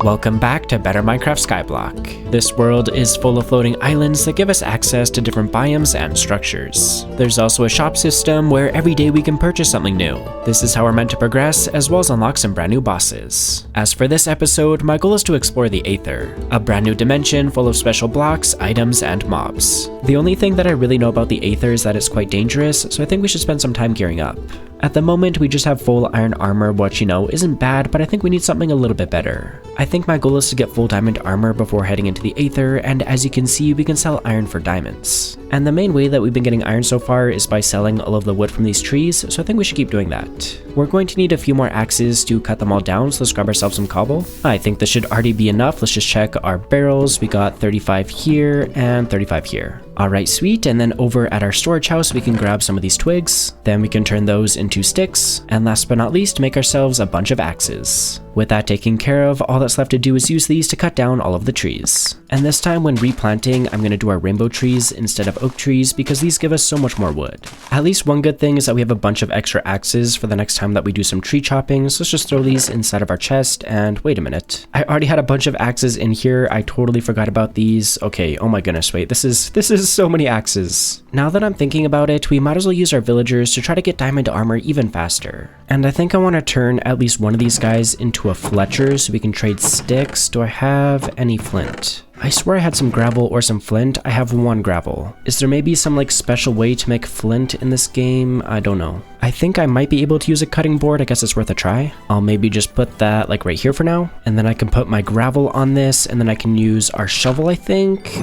Welcome back to Better Minecraft Skyblock. This world is full of floating islands that give us access to different biomes and structures. There's also a shop system where every day we can purchase something new. This is how we're meant to progress, as well as unlock some brand new bosses. As for this episode, my goal is to explore the Aether, a brand new dimension full of special blocks, items, and mobs. The only thing that I really know about the Aether is that it's quite dangerous, so I think we should spend some time gearing up. At the moment, we just have full iron armor, which, isn't bad, but I think we need something a little bit better. I think my goal is to get full diamond armor before heading into the Aether, and as you can see, we can sell iron for diamonds. And the main way that we've been getting iron so far is by selling all of the wood from these trees, so I think we should keep doing that. We're going to need a few more axes to cut them all down, so let's grab ourselves some cobble. I think this should already be enough. Let's just check our barrels. We got 35 here and 35 here. Alright, sweet, and then over at our storage house we can grab some of these twigs, then we can turn those into sticks, and last but not least make ourselves a bunch of axes. With that taken care of, all that's left to do is use these to cut down all of the trees. And this time when replanting, I'm going to do our rainbow trees instead of oak trees because these give us so much more wood. At least one good thing is that we have a bunch of extra axes for the next time that we do some tree chopping, so let's just throw these inside of our chest, and wait a minute. I already had a bunch of axes in here, I totally forgot about these. Okay, oh my goodness, wait, this is so many axes. Now that I'm thinking about it, we might as well use our villagers to try to get diamond armor even faster. And I think I want to turn at least one of these guys into a Fletcher so we can trade sticks. Do I have any flint? I swear I had some gravel or some flint. I have one gravel. Is there maybe some special way to make flint in this game? I don't know. I think I might be able to use a cutting board. I guess it's worth a try. I'll maybe just put that right here for now. And then I can put my gravel on this and then I can use our shovel, I think.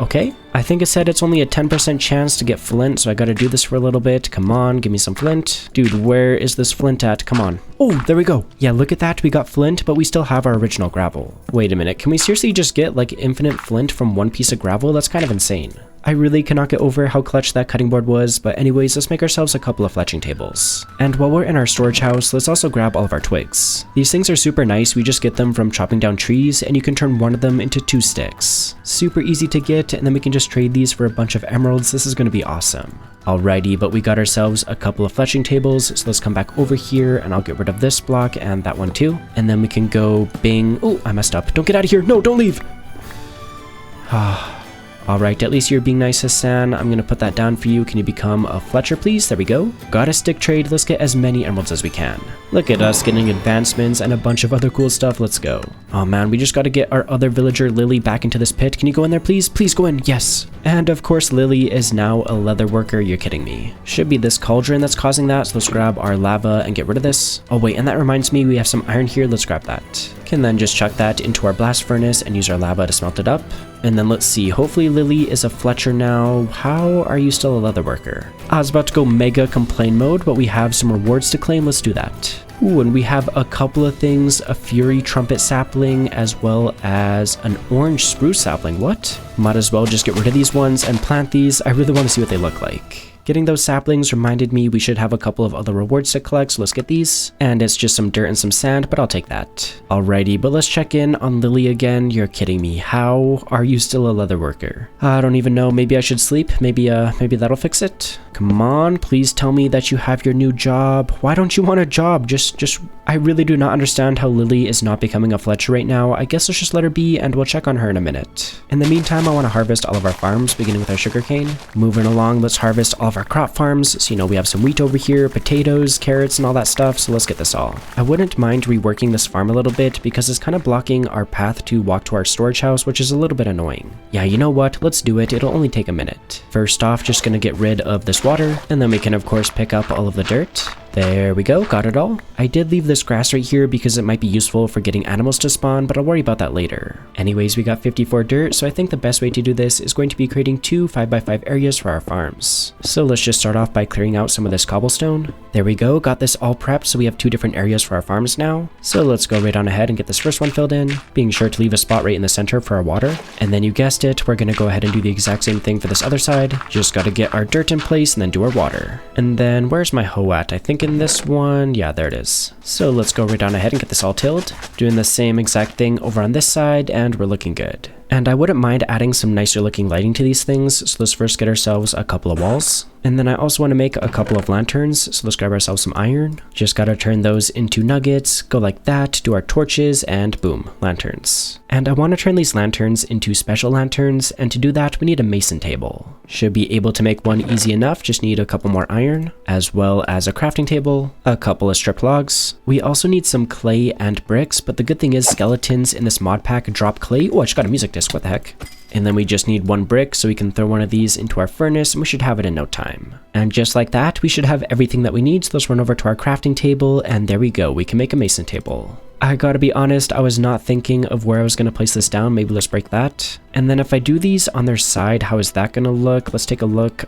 Okay. I think it said it's only a 10% chance to get flint, so I gotta do this for a little bit. Come on, give me some flint. Dude, where is this flint at? Come on. Oh, there we go. Yeah, look at that. We got flint, but we still have our original gravel. Wait a minute. Can we seriously just get infinite flint from one piece of gravel? That's kind of insane. I really cannot get over how clutch that cutting board was, but anyways, let's make ourselves a couple of fletching tables. And while we're in our storage house, let's also grab all of our twigs. These things are super nice. We just get them from chopping down trees, and you can turn one of them into 2 sticks. Super easy to get, and then we can just trade these for a bunch of emeralds. This is going to be awesome. Alrighty, but we got ourselves a couple of fletching tables, so let's come back over here, and I'll get rid of this block and that one too. And then we can go bing. Oh, I messed up. Don't get out of here. No, don't leave. Alright, at least you're being nice, Hassan. I'm gonna put that down for you. Can you become a Fletcher, please? There we go. Got a stick trade. Let's get as many emeralds as we can. Look at us getting advancements and a bunch of other cool stuff. Let's go. Oh man, we just gotta get our other villager, Lily, back into this pit. Can you go in there, please? Please go in. Yes. And of course, Lily is now a leather worker. You're kidding me. Should be this cauldron that's causing that, so let's grab our lava and get rid of this. Oh wait, and that reminds me, we have some iron here. Let's grab that. Can then just chuck that into our blast furnace and use our lava to smelt it up. And then let's see, hopefully Lily is a Fletcher now. How are you still a leather worker? I was about to go mega complain mode, but we have some rewards to claim. Let's do that. Ooh, and we have a couple of things, a fury trumpet sapling as well as an orange spruce sapling. What? Might as well just get rid of these ones and plant these. I really want to see what they look like. Getting those saplings reminded me we should have a couple of other rewards to collect, so let's get these. And it's just some dirt and some sand, but I'll take that. Alrighty, but let's check in on Lily again. You're kidding me. How are you still a leather worker? I don't even know. Maybe I should sleep. Maybe that'll fix it. Come on, please tell me that you have your new job. Why don't you want a job? I really do not understand how Lily is not becoming a Fletcher right now. I guess let's just let her be and we'll check on her in a minute. In the meantime, I want to harvest all of our farms, beginning with our sugarcane. Moving along, let's harvest all of our crop farms. So, we have some wheat over here, potatoes, carrots, and all that stuff, so let's get this all. I wouldn't mind reworking this farm a little bit because it's kind of blocking our path to walk to our storage house, which is a little bit annoying. Yeah, you know what? Let's do it. It'll only take a minute. First off, just gonna get rid of this water, and then we can of course pick up all of the dirt. There we go, got it all. I did leave this grass right here because it might be useful for getting animals to spawn, but I'll worry about that later. Anyways, we got 54 dirt, so I think the best way to do this is going to be creating 2 5x5 areas for our farms. So let's just start off by clearing out some of this cobblestone. There we go, got this all prepped, so we have 2 different areas for our farms now. So let's go right on ahead and get this first one filled in, being sure to leave a spot right in the center for our water. And then you guessed it, we're gonna go ahead and do the exact same thing for this other side. Just gotta get our dirt in place and then do our water. And then where's my hoe at? I think in this one, yeah, there it is. So let's go right on ahead and get this all tilled. Doing the same exact thing over on this side, and we're looking good. And I wouldn't mind adding some nicer looking lighting to these things, so let's first get ourselves a couple of walls. And then I also want to make a couple of lanterns, so let's grab ourselves some iron. Just gotta turn those into nuggets, go like that, do our torches, and boom, lanterns. And I want to turn these lanterns into special lanterns, and to do that we need a mason table. Should be able to make one easy enough, just need a couple more iron, as well as a crafting table, a couple of stripped logs. We also need some clay and bricks, but the good thing is skeletons in this mod pack drop clay. Oh, I just got a music disc, what the heck? And then we just need one brick, so we can throw one of these into our furnace, and we should have it in no time. And just like that, we should have everything that we need, so let's run over to our crafting table, and there we go, we can make a mason table. I gotta be honest, I was not thinking of where I was gonna place this down, maybe let's break that. And then if I do these on their side, how is that gonna look? Let's take a look.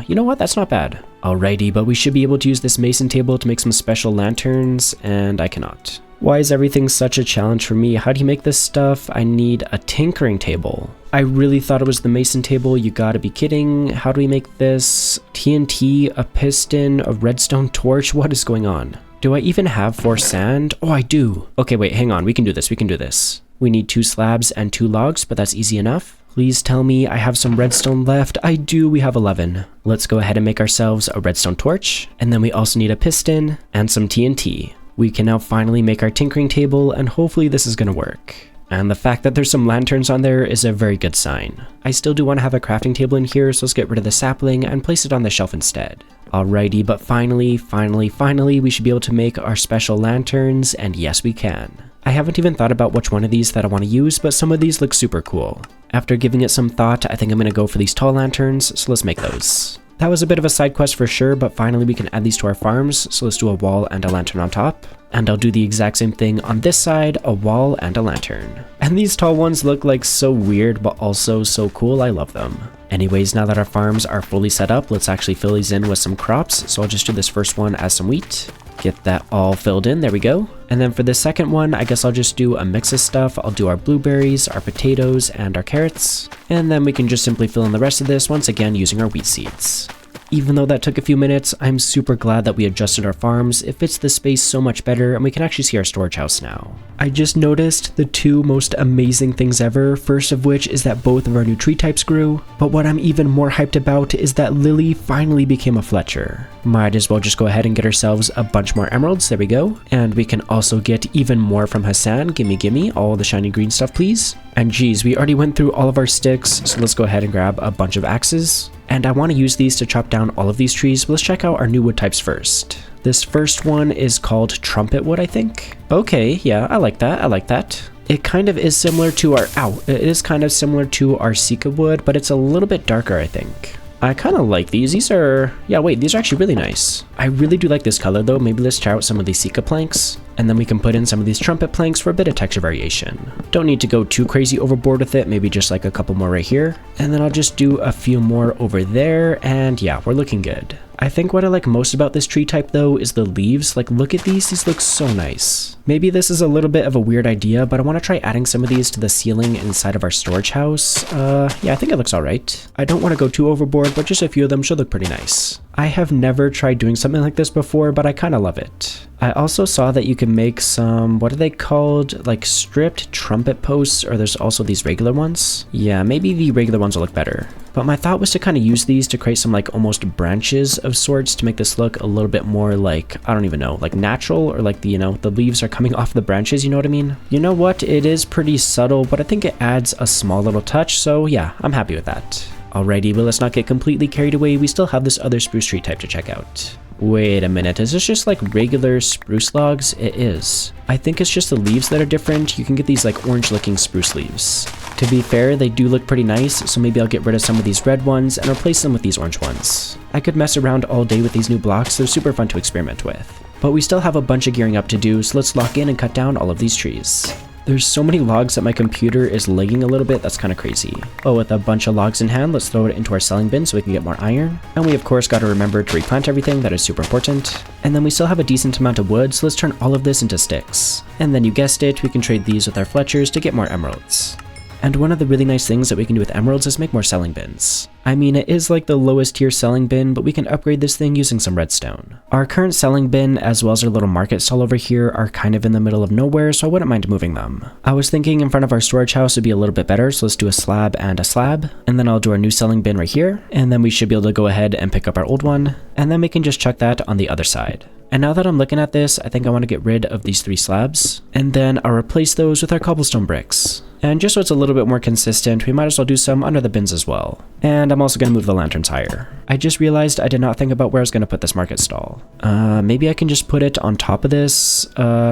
You know what, that's not bad. Alrighty, but we should be able to use this mason table to make some special lanterns, and I cannot. Why is everything such a challenge for me? How do you make this stuff? I need a tinkering table. I really thought it was the mason table, you gotta be kidding. How do we make this? TNT, a piston, a redstone torch, what is going on? Do I even have 4 sand? Oh, I do. Okay, wait, hang on, we can do this, we can do this. We need 2 slabs and 2 logs, but that's easy enough. Please tell me I have some redstone left. I do, we have 11. Let's go ahead and make ourselves a redstone torch. And then we also need a piston and some TNT. We can now finally make our tinkering table, and hopefully this is gonna work. And the fact that there's some lanterns on there is a very good sign. I still do want to have a crafting table in here, so let's get rid of the sapling and place it on the shelf instead. Alrighty, but finally, we should be able to make our special lanterns, and yes we can. I haven't even thought about which one of these that I want to use, but some of these look super cool. After giving it some thought, I think I'm going to go for these tall lanterns, so let's make those. That was a bit of a side quest for sure, but finally we can add these to our farms, so let's do a wall and a lantern on top. And I'll do the exact same thing on this side, a wall and a lantern. And these tall ones look like so weird, but also so cool, I love them. Anyways, now that our farms are fully set up, let's actually fill these in with some crops, so I'll just do this first one as some wheat. Get that all filled in, there we go. And then for the second one, I guess I'll just do a mix of stuff. I'll do our blueberries, our potatoes, and our carrots. And then we can just simply fill in the rest of this, once again using our wheat seeds. Even though that took a few minutes, I'm super glad that we adjusted our farms. It fits the space so much better, and we can actually see our storage house now. I just noticed the 2 most amazing things ever, first of which is that both of our new tree types grew, but what I'm even more hyped about is that Lily finally became a Fletcher. Might as well just go ahead and get ourselves a bunch more emeralds, there we go. And we can also get even more from Hassan, gimme, all the shiny green stuff please. And geez, we already went through all of our sticks, so let's go ahead and grab a bunch of axes. And I want to use these to chop down all of these trees, but let's check out our new wood types first. This first one is called trumpet wood, I think. Okay, yeah, I like that. It kind of is similar to our, it is kind of similar to our Sika wood, but it's a little bit darker, I think. I kind of like these. These are, yeah, wait, these are actually really nice. I really do like this color though. Maybe let's try out some of these Sika planks. And then we can put in some of these trumpet planks for a bit of texture variation. Don't need to go too crazy overboard with it. Maybe just like a couple more right here. And then I'll just do a few more over there. And yeah, we're looking good. I think what I like most about this tree type though is the leaves. Like look at these look so nice. Maybe this is a little bit of a weird idea, but I want to try adding some of these to the ceiling inside of our storage house. Yeah, I think it looks alright. I don't want to go too overboard, but just a few of them should look pretty nice. I have never tried doing something like this before, but I kind of love it. I also saw that you can make some, what are they called? Like stripped trumpet posts, or there's also these regular ones. Yeah, maybe the regular ones will look better. But my thought was to kind of use these to create some like almost branches of sorts to make this look a little bit more like, I don't even know, like natural, or like the, you know, the leaves are coming off the branches, you know what I mean? You know what? It is pretty subtle, but I think it adds a small little touch, so yeah, I'm happy with that. Alrighty, but let's not get completely carried away. We still have this other spruce tree type to check out. Wait a minute, is this just like regular spruce logs? It is. I think it's just the leaves that are different. You can get these like orange looking spruce leaves. To be fair, they do look pretty nice, so maybe I'll get rid of some of these red ones and replace them with these orange ones. I could mess around all day with these new blocks, they're super fun to experiment with. But we still have a bunch of gearing up to do, so let's lock in and cut down all of these trees. There's so many logs that my computer is lagging a little bit, that's kind of crazy. But with a bunch of logs in hand, let's throw it into our selling bin so we can get more iron. And we of course got to remember to replant everything, that is super important. And then we still have a decent amount of wood, so let's turn all of this into sticks. And then you guessed it, we can trade these with our Fletchers to get more emeralds. And one of the really nice things that we can do with emeralds is make more selling bins. I mean, it is like the lowest tier selling bin, but we can upgrade this thing using some redstone. Our current selling bin, as well as our little market stall over here, are kind of in the middle of nowhere, so I wouldn't mind moving them. I was thinking in front of our storage house would be a little bit better, so let's do a slab, and then I'll do our new selling bin right here, and then we should be able to go ahead and pick up our old one, and then we can just chuck that on the other side. And now that I'm looking at this, I think I want to get rid of these 3 slabs, and then I'll replace those with our cobblestone bricks. And just so it's a little bit more consistent, we might as well do some under the bins as well. And I'm also going to move the lanterns higher. I just realized I did not think about where I was going to put this market stall. Maybe I can just put it on top of this.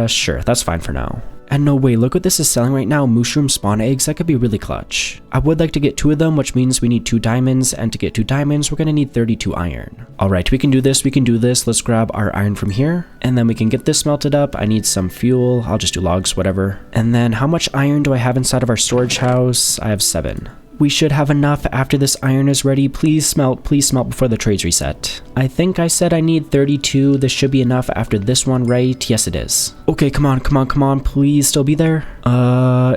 Sure, that's fine for now. And no way, look what this is selling right now, mushroom spawn eggs. That could be really clutch. I would like to get 2 of them, which means we need 2 diamonds, and to get 2 diamonds, we're gonna need 32 iron. Alright, we can do this, Let's grab our iron from here, and then we can get this smelted up. I need some fuel, I'll just do logs, whatever. And then how much iron do I have inside of our storage house? I have 7. We should have enough after this iron is ready. Please smelt before the trades reset. I think I said I need 32. This should be enough after this one, right? Yes, it is. Okay, come on. Please still be there.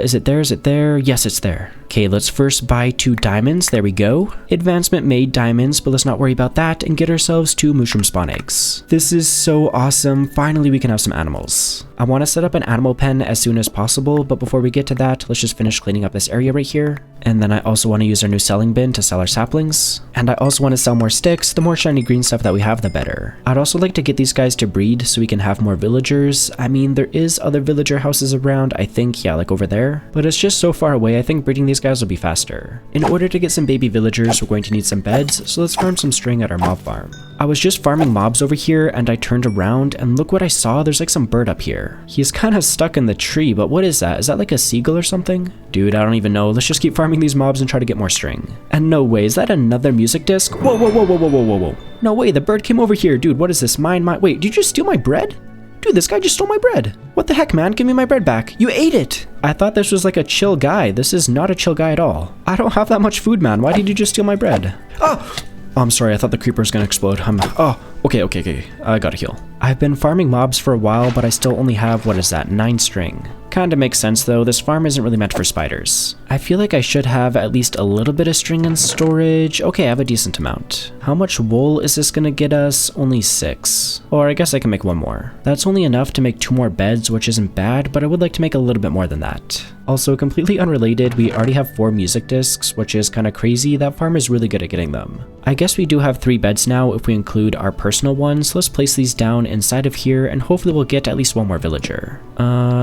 Is it there? Yes, it's there. Okay, let's first buy 2 diamonds. There we go. Advancement made diamonds, but let's not worry about that and get ourselves 2 mushroom spawn eggs. This is so awesome. Finally, we can have some animals. I want to set up an animal pen as soon as possible, but before we get to that, let's just finish cleaning up this area right here. And then I also want to use our new selling bin to sell our saplings. And I also want to sell more sticks. The more shiny green stuff that we have, the better. I'd also like to get these guys to breed so we can have more villagers. I mean, there is other villager houses around, I think, yeah, like over there. But it's just so far away, I think breeding these guys will be faster. In order to get some baby villagers, we're going to need some beds, so let's farm some string at our mob farm. I was just farming mobs over here, and I turned around, and look what I saw. There's like some bird up here. He's kind of stuck in the tree, but what is that? Is that like a seagull or something? Dude, I don't even know. Let's just keep farming these mobs and try to get more string. And no way, is that another music disc? Whoa. No way, the bird came over here. Dude, what is this? Mine. Wait, did you just steal my bread? Dude, this guy just stole my bread. What the heck, man? Give me my bread back. You ate it. I thought this was like a chill guy. This is not a chill guy at all. I don't have that much food, man. Why did you just steal my bread? Oh, I'm sorry. I thought the creeper was gonna explode. Okay. I gotta heal. I've been farming mobs for a while, but I still only have, 9 string. Kinda makes sense though, this farm isn't really meant for spiders. I feel like I should have at least a little bit of string in storage. Okay, I have a decent amount. How much wool is this gonna get us? Only 6. Or I guess I can make 1 more. That's only enough to make 2 more beds, which isn't bad, but I would like to make a little bit more than that. Also, completely unrelated, we already have 4 music discs, which is kinda crazy. That farm is really good at getting them. I guess we do have 3 beds now if we include our personal ones, so let's place these down inside of here, and hopefully we'll get at least 1 more villager.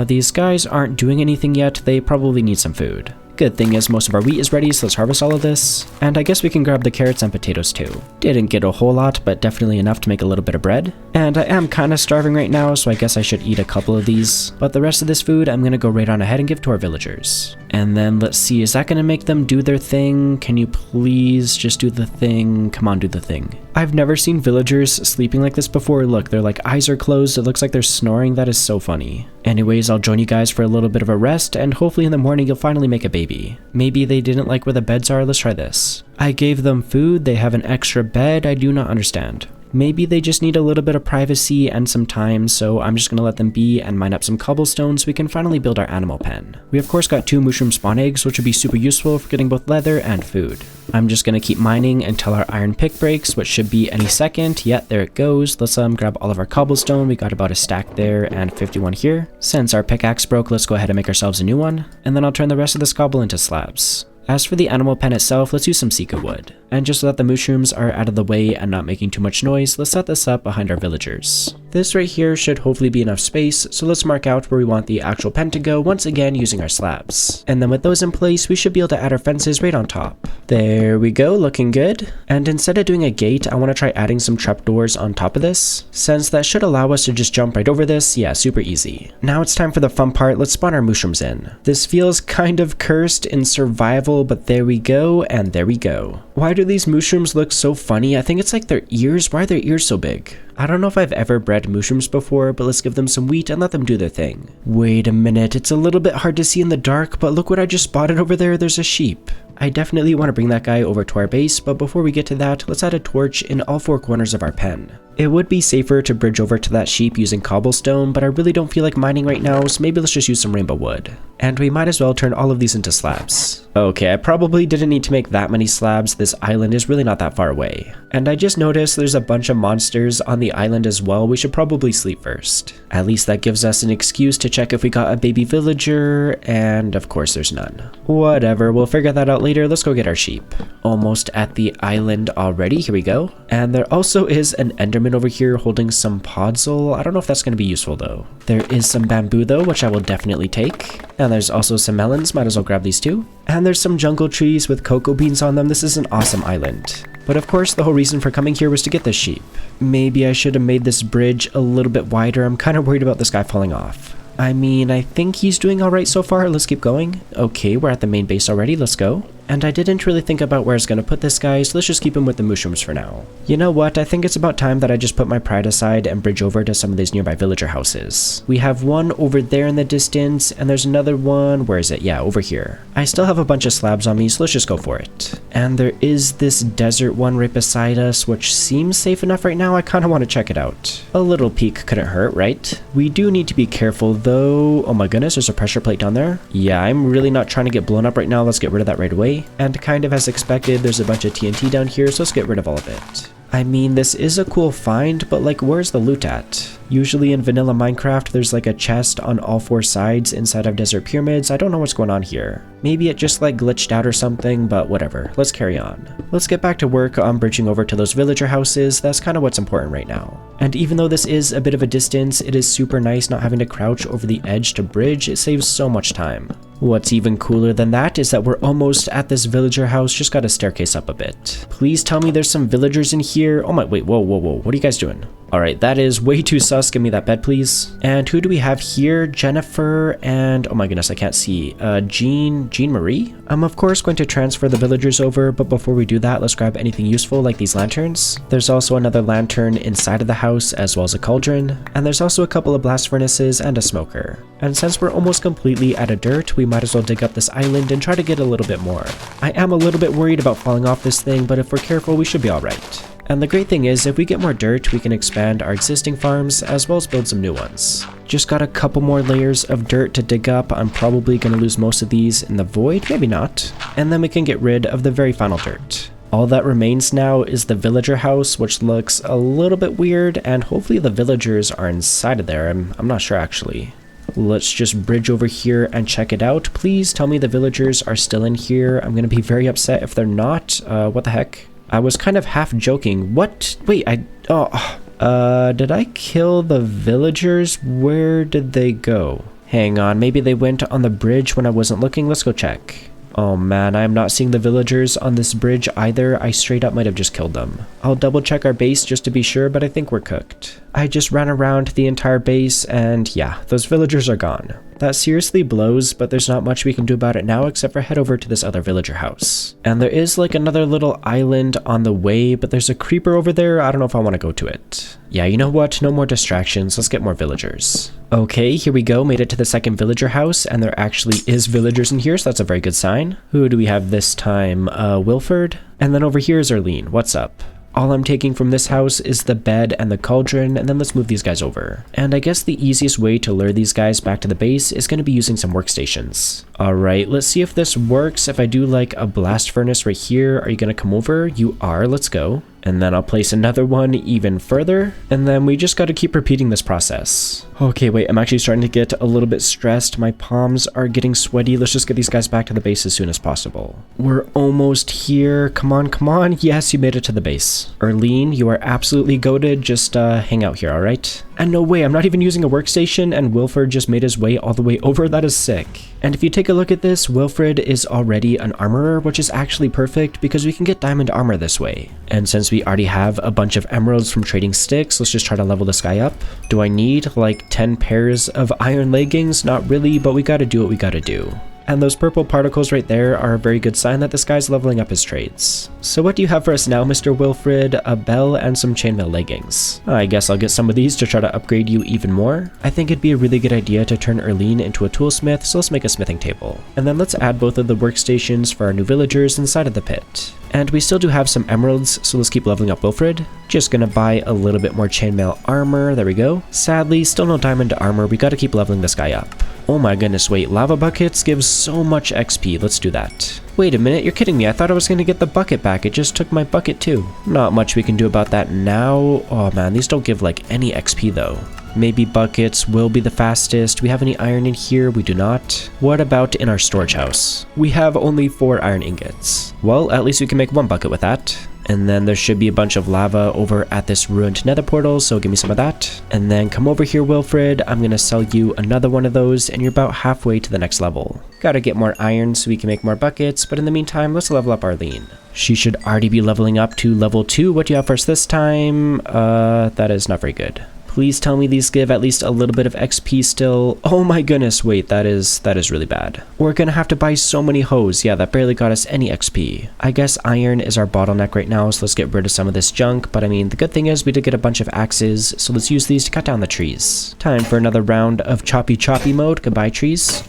These guys aren't doing anything yet. They probably need some food. Good thing is most of our wheat is ready, so let's harvest all of this. And I guess we can grab the carrots and potatoes too. Didn't get a whole lot, but definitely enough to make a little bit of bread. And I am kind of starving right now, so I guess I should eat a couple of these. But the rest of this food, I'm going to go right on ahead and give to our villagers. And then let's see, is that going to make them do their thing? Can you please just do the thing? Come on, do the thing. I've never seen villagers sleeping like this before. Look, their eyes are closed. It looks like they're snoring. That is so funny. Anyways, I'll join you guys for a little bit of a rest, and hopefully in the morning you'll finally make a baby. Maybe they didn't like where the beds are. Let's try this. I gave them food. They have an extra bed. I do not understand. Maybe they just need a little bit of privacy and some time, so I'm just going to let them be and mine up some cobblestone so we can finally build our animal pen. We of course got 2 mushroom spawn eggs, which would be super useful for getting both leather and food. I'm just going to keep mining until our iron pick breaks, which should be any second. Yeah, there it goes. Let's grab all of our cobblestone. We got about a stack there and 51 here. Since our pickaxe broke, let's go ahead and make ourselves a new one, and then I'll turn the rest of this cobble into slabs. As for the animal pen itself, let's use some Sika wood. And just so that the mushrooms are out of the way and not making too much noise, let's set this up behind our villagers. This right here should hopefully be enough space, so let's mark out where we want the actual pen to go, once again using our slabs. And then with those in place, we should be able to add our fences right on top. There we go, looking good. And instead of doing a gate, I want to try adding some trapdoors on top of this, since that should allow us to just jump right over this. Yeah, super easy. Now it's time for the fun part. Let's spawn our mushrooms in. This feels kind of cursed in survival, but there we go, and there we go. Why do these mushrooms look so funny? I think it's like their ears. Why are their ears so big? I don't know if I've ever bred mushrooms before, but let's give them some wheat and let them do their thing. Wait a minute, it's a little bit hard to see in the dark, but look what I just spotted over there, there's a sheep. I definitely want to bring that guy over to our base, but before we get to that, let's add a torch in all 4 corners of our pen. It would be safer to bridge over to that sheep using cobblestone, but I really don't feel like mining right now, so maybe let's just use some rainbow wood. And we might as well turn all of these into slabs. Okay, I probably didn't need to make that many slabs, this island is really not that far away. And I just noticed there's a bunch of monsters on the island as well, we should probably sleep first. At least that gives us an excuse to check if we got a baby villager, and of course there's none. Whatever, we'll figure that out later, let's go get our sheep. Almost at the island already, here we go. And there also is an enderman over here holding some podzol. I don't know if that's going to be useful though. There is some bamboo though, which I will definitely take. And there's also some melons, might as well grab these too. And there's some jungle trees with cocoa beans on them. This is an awesome island. But of course, the whole reason for coming here was to get this sheep. Maybe I should have made this bridge a little bit wider. I'm kind of worried about this guy falling off. I mean, I think he's doing alright so far. Let's keep going. Okay, we're at the main base already. Let's go. And I didn't really think about where I was going to put this guy, so let's just keep him with the mushrooms for now. You know what? I think it's about time that I just put my pride aside and bridge over to some of these nearby villager houses. We have one over there in the distance, and there's another one. Where is it? Yeah, over here. I still have a bunch of slabs on me, so let's just go for it. And there is this desert one right beside us, which seems safe enough right now. I kind of want to check it out. A little peek couldn't hurt, right? We do need to be careful though. Oh my goodness, there's a pressure plate down there. Yeah, I'm really not trying to get blown up right now. Let's get rid of that right away. And kind of as expected, there's a bunch of TNT down here, so let's get rid of all of it. I mean, this is a cool find, but like, where's the loot at? Usually in vanilla Minecraft, there's like a chest on all 4 sides inside of desert pyramids. I don't know what's going on here. Maybe it just like glitched out or something, but whatever. Let's carry on. Let's get back to work on bridging over to those villager houses. That's kind of what's important right now. And even though this is a bit of a distance, it is super nice not having to crouch over the edge to bridge. It saves so much time. What's even cooler than that is that we're almost at this villager house, just got a staircase up a bit. Please tell me there's some villagers in here. Oh my, wait, whoa, what are you guys doing? Alright, that is way too sus, give me that bed please. And who do we have here? Jennifer and, oh my goodness, I can't see. Jean Marie? I'm of course going to transfer the villagers over, but before we do that, let's grab anything useful like these lanterns. There's also another lantern inside of the house, as well as a cauldron. And there's also a couple of blast furnaces and a smoker. And since we're almost completely out of dirt, we might as well dig up this island and try to get a little bit more. I am a little bit worried about falling off this thing, but if we're careful, we should be alright. And the great thing is, if we get more dirt, we can expand our existing farms as well as build some new ones. Just got a couple more layers of dirt to dig up. I'm probably going to lose most of these in the void, maybe not. And then we can get rid of the very final dirt. All that remains now is the villager house, which looks a little bit weird, and hopefully the villagers are inside of there. I'm not sure actually. Let's just bridge over here and check it out. Please tell me the villagers are still in here. I'm going to be very upset if they're not. What the heck? I was kind of half joking. What? Wait, did I kill the villagers? Where did they go? Hang on, maybe they went on the bridge when I wasn't looking. Let's go check. Oh man, I am not seeing the villagers on this bridge either. I straight up might have just killed them. I'll double check our base just to be sure, but I think we're cooked. I just ran around the entire base and yeah, those villagers are gone. That seriously blows, but there's not much we can do about it now except for head over to this other villager house. And there is like another little island on the way, but there's a creeper over there. I don't know if I want to go to it. Yeah, you know what? No more distractions. Let's get more villagers. Okay, here we go. Made it to the second villager house, and there actually is villagers in here, so that's a very good sign. Who do we have this time? Wilford? And then over here is Arlene. What's up? All I'm taking from this house is the bed and the cauldron, and then let's move these guys over. And I guess the easiest way to lure these guys back to the base is going to be using some workstations. Alright, let's see if this works. If I do like a blast furnace right here, are you going to come over? You are, let's go. And then I'll place another one even further. And then we just got to keep repeating this process. Okay, wait, I'm actually starting to get a little bit stressed. My palms are getting sweaty. Let's just get these guys back to the base as soon as possible. We're almost here. Come on, come on. Yes, you made it to the base. Arlene, you are absolutely goated. Just hang out here, alright? And no way, I'm not even using a workstation and Wilfred just made his way all the way over. That is sick. And if you take a look at this, Wilfred is already an armorer, which is actually perfect because we can get diamond armor this way. And since we already have a bunch of emeralds from trading sticks, let's just try to level this guy up. Do I need like 10 pairs of iron leggings? Not really, but we gotta do what we gotta do. And those purple particles right there are a very good sign that this guy's leveling up his trades. So what do you have for us now, Mr. Wilfred? A bell and some chainmail leggings. I guess I'll get some of these to try to upgrade you even more. I think it'd be a really good idea to turn Erlene into a toolsmith, so let's make a smithing table. And then let's add both of the workstations for our new villagers inside of the pit. And we still do have some emeralds, so let's keep leveling up Wilfred. Just gonna buy a little bit more chainmail armor, there we go. Sadly, still no diamond armor, we gotta keep leveling this guy up. Oh my goodness, wait, lava buckets give so much XP, let's do that. Wait a minute, you're kidding me, I thought I was gonna get the bucket back, it just took my bucket too. Not much we can do about that now. Oh man, these don't give like any XP though. Maybe buckets will be the fastest. Do we have any iron in here? We do not. What about in our storage house? We have only 4 iron ingots. Well, at least we can make 1 bucket with that. And then there should be a bunch of lava over at this ruined nether portal, so give me some of that. And then come over here, Wilfred. I'm gonna sell you another one of those, and you're about halfway to the next level. Gotta get more iron so we can make more buckets, but in the meantime, let's level up Arlene. She should already be leveling up to level 2. What do you have for us this time? That is not very good. Please tell me these give at least a little bit of XP still. Oh my goodness, wait, that is really bad. We're gonna have to buy so many hoes. Yeah, that barely got us any XP. I guess iron is our bottleneck right now, so let's get rid of some of this junk. But I mean, the good thing is we did get a bunch of axes, so let's use these to cut down the trees. Time for another round of choppy mode. Goodbye, trees.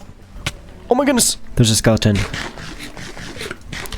Oh my goodness, there's a skeleton.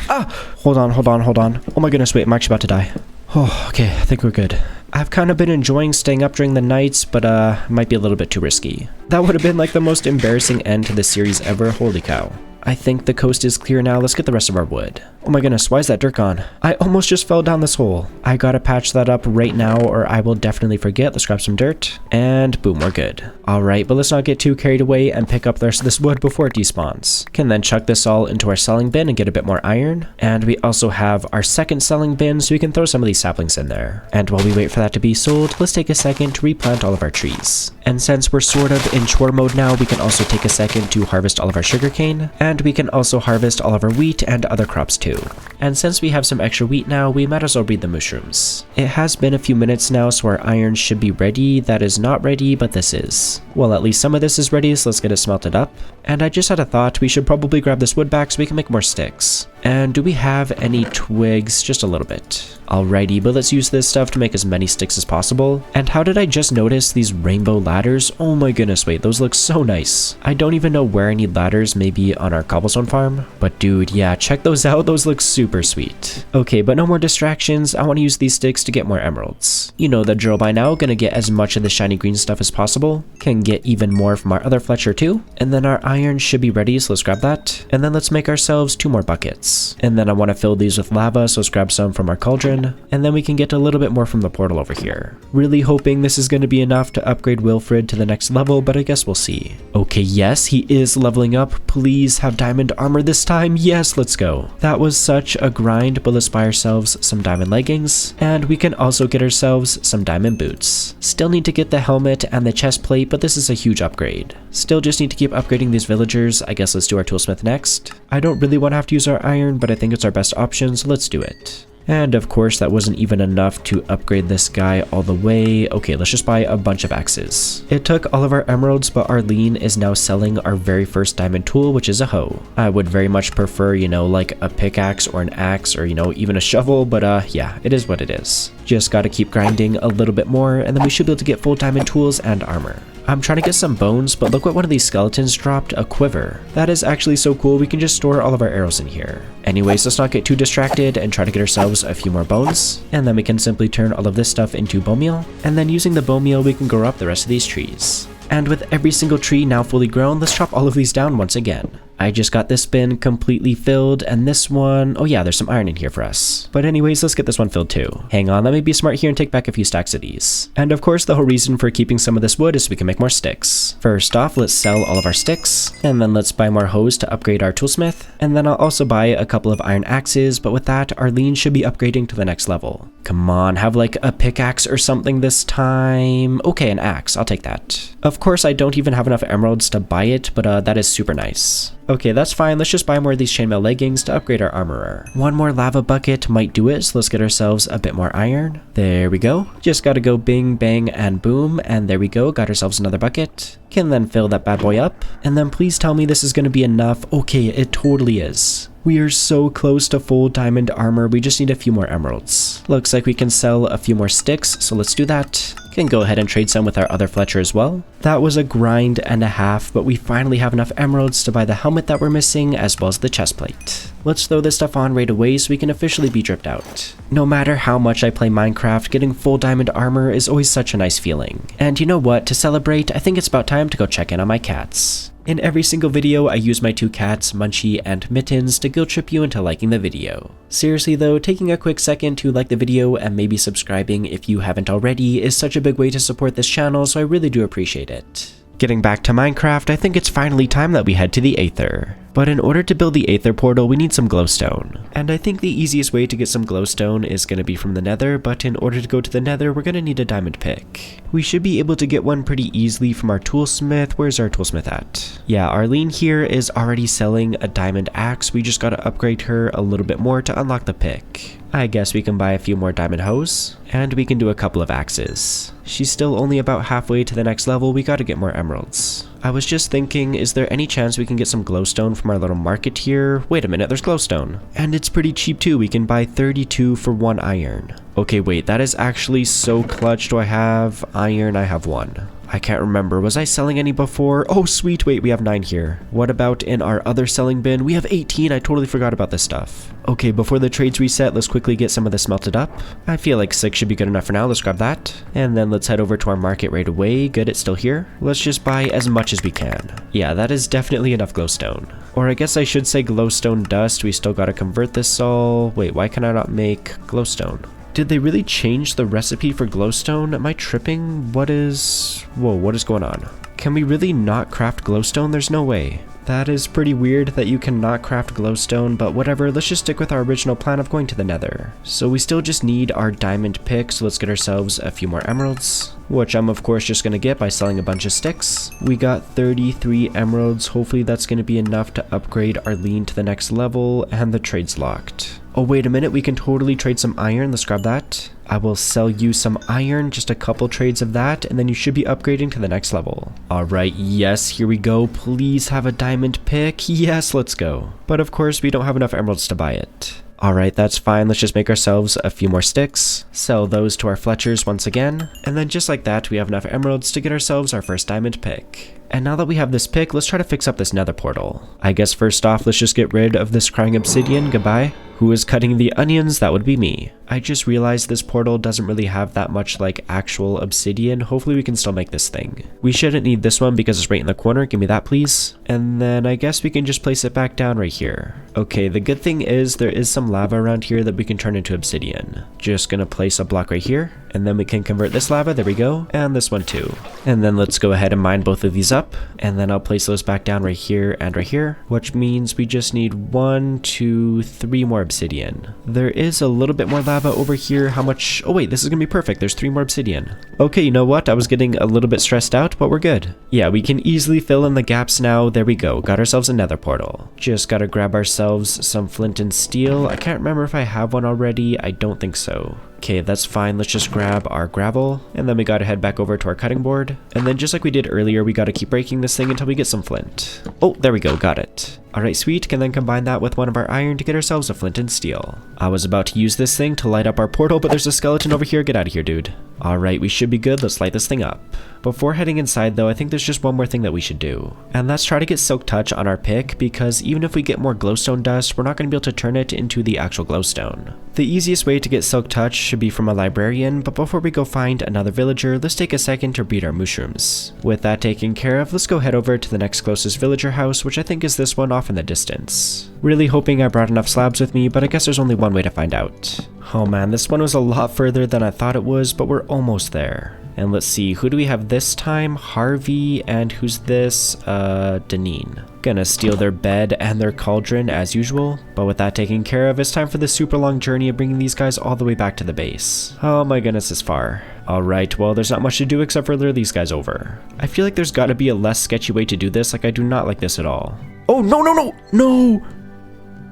Ah, hold on. Oh my goodness, wait, I'm actually about to die. Oh, okay, I think we're good. I've kind of been enjoying staying up during the nights, but might be a little bit too risky. That would have been like the most embarrassing end to this series ever, holy cow. I think the coast is clear now, let's get the rest of our wood. Oh my goodness, why is that dirt gone? I almost just fell down this hole. I gotta patch that up right now or I will definitely forget. Let's grab some dirt, and boom, we're good. Alright, but let's not get too carried away and pick up the rest of this wood before it despawns. Can then chuck this all into our selling bin and get a bit more iron. And we also have our second selling bin, so we can throw some of these saplings in there. And while we wait for that to be sold, let's take a second to replant all of our trees. And since we're sort of in chore mode now, we can also take a second to harvest all of our sugarcane, and we can also harvest all of our wheat and other crops too. And since we have some extra wheat now, we might as well breed the mushrooms. It has been a few minutes now, so our iron should be ready. That is not ready, but this is. Well, at least some of this is ready, so let's get it smelted up. And I just had a thought, we should probably grab this wood back so we can make more sticks. And do we have any twigs? Just a little bit. Alrighty, but let's use this stuff to make as many sticks as possible. And how did I just notice these rainbow ladders? Oh my goodness, wait, those look so nice. I don't even know where I need ladders, maybe on our cobblestone farm. But dude, yeah, check those out, those look super sweet. Okay, but no more distractions, I want to use these sticks to get more emeralds. You know the drill by now, gonna get as much of the shiny green stuff as possible. Can get even more from our other Fletcher too. And then our iron should be ready, so let's grab that. And then let's make ourselves 2 more buckets. And then I want to fill these with lava, so let's grab some from our cauldron. And then we can get a little bit more from the portal over here. Really hoping this is going to be enough to upgrade Wilfred to the next level, but I guess we'll see. Okay, yes, he is leveling up. Please have diamond armor this time. Yes, let's go. That was such a grind, but let's buy ourselves some diamond leggings. And we can also get ourselves some diamond boots. Still need to get the helmet and the chest plate, but this is a huge upgrade. Still just need to keep upgrading these villagers. I guess let's do our toolsmith next. I don't really want to have to use our iron, but I think it's our best option, so let's do it. And of course that wasn't even enough to upgrade this guy all the way. Okay, let's just buy a bunch of axes. It took all of our emeralds, but Arlene is now selling our very first diamond tool, which is a hoe. I would very much prefer, you know, like a pickaxe or an axe or, you know, even a shovel, but yeah, it is what it is. Just gotta keep grinding a little bit more, and then we should be able to get full diamond tools and armor. I'm trying to get some bones, but look what one of these skeletons dropped, a quiver. That is actually so cool, we can just store all of our arrows in here. Anyways, let's not get too distracted and try to get ourselves a few more bones. And then we can simply turn all of this stuff into bone meal. And then using the bone meal, we can grow up the rest of these trees. And with every single tree now fully grown, let's chop all of these down once again. I just got this bin completely filled, and this one, oh yeah, there's some iron in here for us. But anyways, let's get this one filled too. Hang on, let me be smart here and take back a few stacks of these. And of course, the whole reason for keeping some of this wood is so we can make more sticks. First off, let's sell all of our sticks, and then let's buy more hoes to upgrade our toolsmith. And then I'll also buy a couple of iron axes, but with that, Arlene should be upgrading to the next level. Come on, have like a pickaxe or something this time. Okay, an axe, I'll take that. Of course, I don't even have enough emeralds to buy it, but that is super nice. Okay, that's fine. Let's just buy more of these chainmail leggings to upgrade our armorer. One more lava bucket might do it, so let's get ourselves a bit more iron. There we go. Just gotta go bing, bang, and boom, and there we go. Got ourselves another bucket. Can then fill that bad boy up. And then please tell me this is going to be enough. Okay, it totally is. We are so close to full diamond armor, we just need a few more emeralds. Looks like we can sell a few more sticks, so let's do that. Can go ahead and trade some with our other Fletcher as well. That was a grind and a half, but we finally have enough emeralds to buy the helmet that we're missing, as well as the chest plate. Let's throw this stuff on right away so we can officially be dripped out. No matter how much I play Minecraft, getting full diamond armor is always such a nice feeling. And you know what, to celebrate, I think it's about time to go check in on my cats. In every single video, I use my two cats, Munchie and Mittens, to guilt trip you into liking the video. Seriously though, taking a quick second to like the video and maybe subscribing if you haven't already is such a big way to support this channel, so I really do appreciate it. Getting back to Minecraft, I think it's finally time that we head to the Aether. But in order to build the Aether portal, we need some glowstone. And I think the easiest way to get some glowstone is going to be from the Nether, but in order to go to the Nether, we're going to need a diamond pick. We should be able to get one pretty easily from our toolsmith. Where's our toolsmith at? Yeah, Arlene here is already selling a diamond axe. We just got to upgrade her a little bit more to unlock the pick. I guess we can buy a few more diamond hoes, and we can do a couple of axes. She's still only about halfway to the next level, we gotta get more emeralds. I was just thinking, is there any chance we can get some glowstone from our little market here? Wait a minute, there's glowstone. And it's pretty cheap too, we can buy 32 for 1 iron. Okay, wait, that is actually so clutch. Do I have iron? I have 1. I can't remember. Was I selling any before? Oh, sweet. Wait, we have 9 here. What about in our other selling bin? We have 18. I totally forgot about this stuff. Okay, before the trades reset, let's quickly get some of this melted up. I feel like 6 should be good enough for now. Let's grab that. And then let's head over to our market right away. Good, it's still here. Let's just buy as much as we can. Yeah, that is definitely enough glowstone. Or I guess I should say glowstone dust. We still gotta convert this all. Wait, why can I not make glowstone? Did they really change the recipe for glowstone? Am I tripping? What is going on? Can we really not craft glowstone? There's no way. That is pretty weird that you cannot craft glowstone, but whatever, let's just stick with our original plan of going to the Nether. So we still just need our diamond pick, so let's get ourselves a few more emeralds, which I'm of course just gonna get by selling a bunch of sticks. We got 33 emeralds, hopefully that's gonna be enough to upgrade Arlene to the next level, and the trade's locked. Oh wait a minute, we can totally trade some iron, let's grab that. I will sell you some iron, just a couple trades of that, and then you should be upgrading to the next level. Alright, yes, here we go. Please have a diamond pick. Yes, let's go. But of course, we don't have enough emeralds to buy it. Alright, that's fine. Let's just make ourselves a few more sticks, sell those to our Fletchers once again, and then just like that, we have enough emeralds to get ourselves our first diamond pick. And now that we have this pick, let's try to fix up this nether portal. I guess first off, let's just get rid of this crying obsidian. Goodbye. Who is cutting the onions? That would be me. I just realized this portal doesn't really have that much like actual obsidian. Hopefully we can still make this thing. We shouldn't need this one because it's right in the corner. Give me that please. And then I guess we can just place it back down right here. Okay, the good thing is there is some lava around here that we can turn into obsidian. Just gonna place a block right here, and then we can convert this lava. There we go. And this one too. And then let's go ahead and mine both of these up, and then I'll place those back down right here and right here, which means we just need 1, 2, 3 more obsidian. There is a little bit more lava over here. How much? Oh wait, this is gonna be perfect. There's 3 more obsidian. Okay, you know what? I was getting a little bit stressed out, but we're good. Yeah, we can easily fill in the gaps now. There we go. Got ourselves a nether portal. Just gotta grab ourselves some flint and steel. I can't remember if I have one already. I don't think so. Okay, that's fine. Let's just grab our gravel, and then we gotta head back over to our cutting board. And then just like we did earlier, we gotta keep breaking this thing until we get some flint. Oh, there we go. Got it. Alright, sweet. Can then combine that with one of our iron to get ourselves a flint and steel. I was about to use this thing to light up our portal, but there's a skeleton over here. Get out of here, dude. Alright, we should be good. Let's light this thing up. Before heading inside though, I think there's just one more thing that we should do. And that's try to get silk touch on our pick, because even if we get more glowstone dust, we're not going to be able to turn it into the actual glowstone. The easiest way to get silk touch should be from a librarian, but before we go find another villager, let's take a second to breed our mushrooms. With that taken care of, let's go head over to the next closest villager house, which I think is this one off in the distance. Really hoping I brought enough slabs with me, but I guess there's only one way to find out. Oh man, this one was a lot further than I thought it was, but we're almost there. And let's see, who do we have this time? Harvey, and who's this? Deneen. Gonna steal their bed and their cauldron as usual. But with that taken care of, it's time for the super long journey of bringing these guys all the way back to the base. Oh my goodness, it's far. Alright, well there's not much to do except for lure these guys over. I feel like there's gotta be a less sketchy way to do this. Like, I do not like this at all. Oh, no, no, no! No!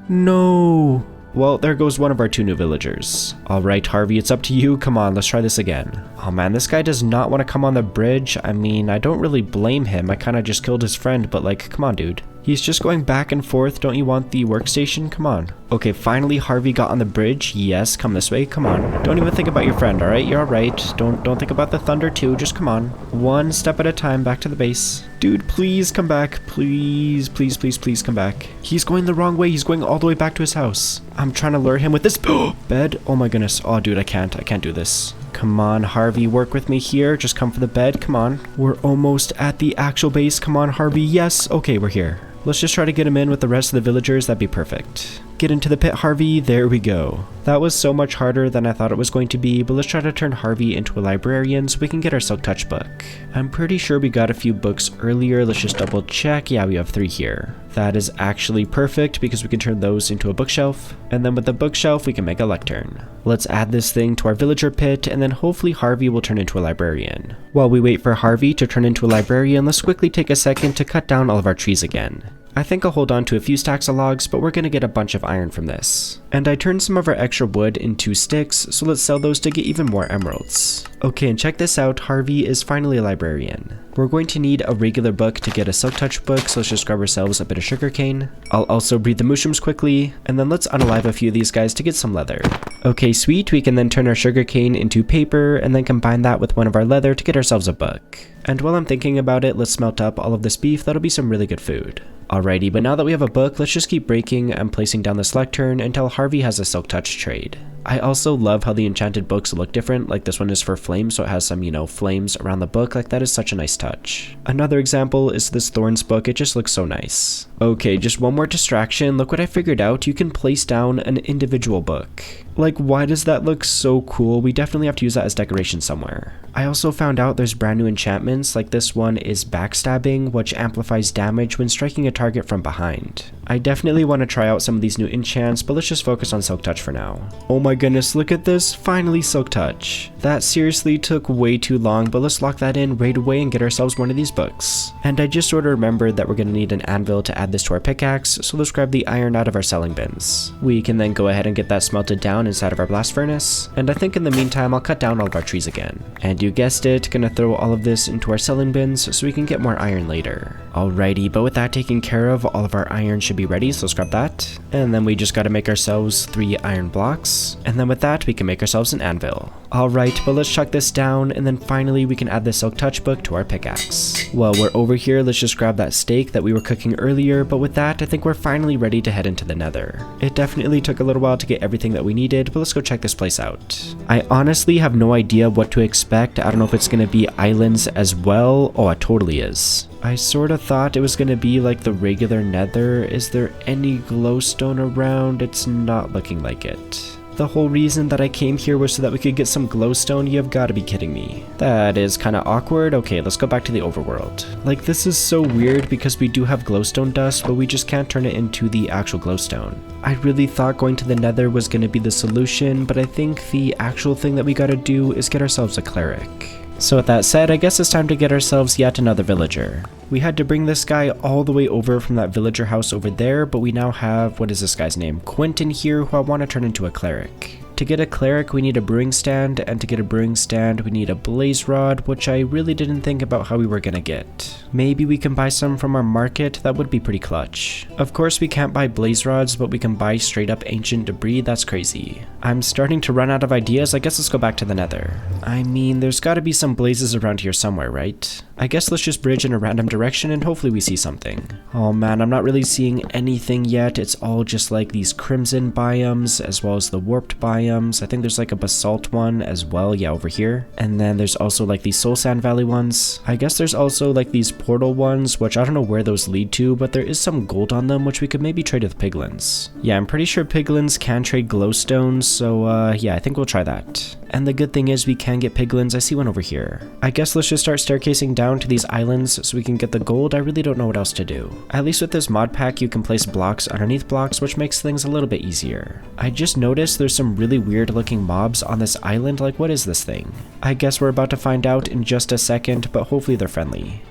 No! Well, there goes one of our 2 new villagers. Alright, Harvey, it's up to you. Come on, let's try this again. Oh man, this guy does not want to come on the bridge. I mean, I don't really blame him. I kind of just killed his friend, but like, come on, dude. He's just going back and forth. Don't you want the workstation? Come on. Okay, finally Harvey got on the bridge. Yes, come this way. Come on. Don't even think about your friend, alright? You're alright. Don't think about the thunder too. Just come on. One step at a time back to the base. Dude, please come back. Please, please, please, please come back. He's going the wrong way. He's going all the way back to his house. I'm trying to lure him with this bed. Oh my goodness. Oh, dude, I can't do this. Come on, Harvey, work with me here. Just come for the bed. Come on. We're almost at the actual base. Come on, Harvey. Yes. Okay, we're here. Let's just try to get him in with the rest of the villagers. That'd be perfect. Get into the pit, Harvey. There we go. That was so much harder than I thought it was going to be, but let's try to turn Harvey into a librarian so we can get our Silk Touch book. I'm pretty sure we got a few books earlier. Let's just double check. Yeah, we have 3 here. That is actually perfect because we can turn those into a bookshelf. And then with the bookshelf, we can make a lectern. Let's add this thing to our villager pit, and then hopefully Harvey will turn into a librarian. While we wait for Harvey to turn into a librarian, let's quickly take a second to cut down all of our trees again. I think I'll hold on to a few stacks of logs, but we're gonna get a bunch of iron from this. And I turned some of our extra wood into sticks, so let's sell those to get even more emeralds. Okay, and check this out, Harvey is finally a librarian. We're going to need a regular book to get a Silk Touch book, so let's just grab ourselves a bit of sugarcane. I'll also breed the mushrooms quickly, and then let's unalive a few of these guys to get some leather. Okay, sweet, we can then turn our sugarcane into paper, and then combine that with one of our leather to get ourselves a book. And while I'm thinking about it, let's smelt up all of this beef. That'll be some really good food. Alrighty, but now that we have a book, let's just keep breaking and placing down this lectern until Harvey has a Silk Touch trade. I also love how the enchanted books look different, like this one is for flames, so it has some, flames around the book. Like, that is such a nice touch. Another example is this Thorns book. It just looks so nice. Okay, just one more distraction. Look what I figured out. You can place down an individual book. Like, why does that look so cool? We definitely have to use that as decoration somewhere. I also found out there's brand new enchantments, like this one is backstabbing, which amplifies damage when striking a target from behind. I definitely want to try out some of these new enchants, but let's just focus on Silk Touch for now. Oh my goodness, look at this, finally Silk Touch. That seriously took way too long, but let's lock that in right away and get ourselves one of these books. And I just sort of remembered that we're going to need an anvil to add this to our pickaxe, so let's grab the iron out of our selling bins. We can then go ahead and get that smelted down inside of our blast furnace, and I think in the meantime I'll cut down all of our trees again. And you guessed it, gonna throw all of this into our selling bins so we can get more iron later. Alrighty, but with that taken care of, all of our iron should be ready, so let's grab that. And then we just gotta make ourselves 3 iron blocks, and then with that we can make ourselves an anvil. Alright, but let's chuck this down, and then finally we can add the Silk Touch book to our pickaxe. Well, we're over here, let's just grab that steak that we were cooking earlier, but with that I think we're finally ready to head into the Nether. It definitely took a little while to get everything that we needed, but let's go check this place out. I honestly have no idea what to expect. I don't know if it's gonna be islands as well. Oh, it totally is. I sort of thought it was gonna be like the regular Nether. Is there any glowstone around? It's not looking like it. The whole reason that I came here was so that we could get some glowstone. You've got to be kidding me. That is kind of awkward. Okay, let's go back to the overworld. Like, this is so weird because we do have glowstone dust, but we just can't turn it into the actual glowstone. I really thought going to the Nether was going to be the solution, but I think the actual thing that we got to do is get ourselves a cleric. So with that said, I guess it's time to get ourselves yet another villager. We had to bring this guy all the way over from that villager house over there, but we now have, what is this guy's name? Quentin here, who I want to turn into a cleric. To get a cleric, we need a brewing stand, and to get a brewing stand, we need a blaze rod, which I really didn't think about how we were gonna get. Maybe we can buy some from our market. That would be pretty clutch. Of course, we can't buy blaze rods, but we can buy straight up ancient debris. That's crazy. I'm starting to run out of ideas. I guess let's go back to the Nether. I mean, there's gotta be some blazes around here somewhere, right? I guess let's just bridge in a random direction and hopefully we see something. Oh man, I'm not really seeing anything yet. It's all just like these crimson biomes as well as the warped biomes. I think there's like a basalt one as well, yeah, over here. And then there's also like these soul sand valley ones. I guess there's also like these portal ones, which I don't know where those lead to, but there is some gold on them, which we could maybe trade with piglins. Yeah, I'm pretty sure piglins can trade glowstones, so yeah, I think we'll try that. And the good thing is we can get piglins. I see one over here. I guess let's just start staircasing down to these islands so we can get the gold. I really don't know what else to do. At least with this mod pack, you can place blocks underneath blocks, which makes things a little bit easier. I just noticed there's some really weird looking mobs on this island. Like, what is this thing? I guess we're about to find out in just a second, but hopefully they're friendly.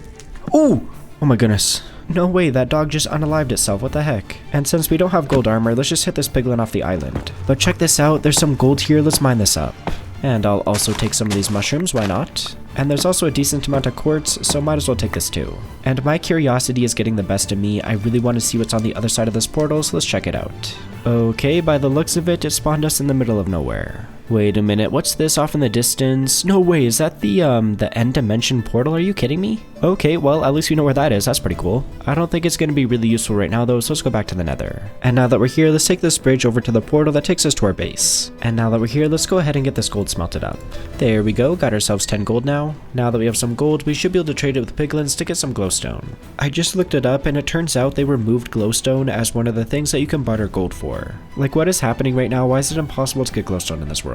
Ooh! Oh my goodness. No way, that dog just unalived itself, what the heck? And since we don't have gold armor, let's just hit this piglin off the island. But check this out, there's some gold here, let's mine this up. And I'll also take some of these mushrooms, why not? And there's also a decent amount of quartz, so might as well take this too. And my curiosity is getting the best of me, I really want to see what's on the other side of this portal, so let's check it out. Okay, by the looks of it, it spawned us in the middle of nowhere. Wait a minute, what's this off in the distance? No way, is that the end dimension portal? Are you kidding me? Okay, well, at least we know where that is. That's pretty cool. I don't think it's going to be really useful right now, though, so let's go back to the Nether. And now that we're here, let's take this bridge over to the portal that takes us to our base. And now that we're here, let's go ahead and get this gold smelted up. There we go, got ourselves 10 gold now. Now that we have some gold, we should be able to trade it with piglins to get some glowstone. I just looked it up, and it turns out they removed glowstone as one of the things that you can barter gold for. Like, what is happening right now? Why is it impossible to get glowstone in this world?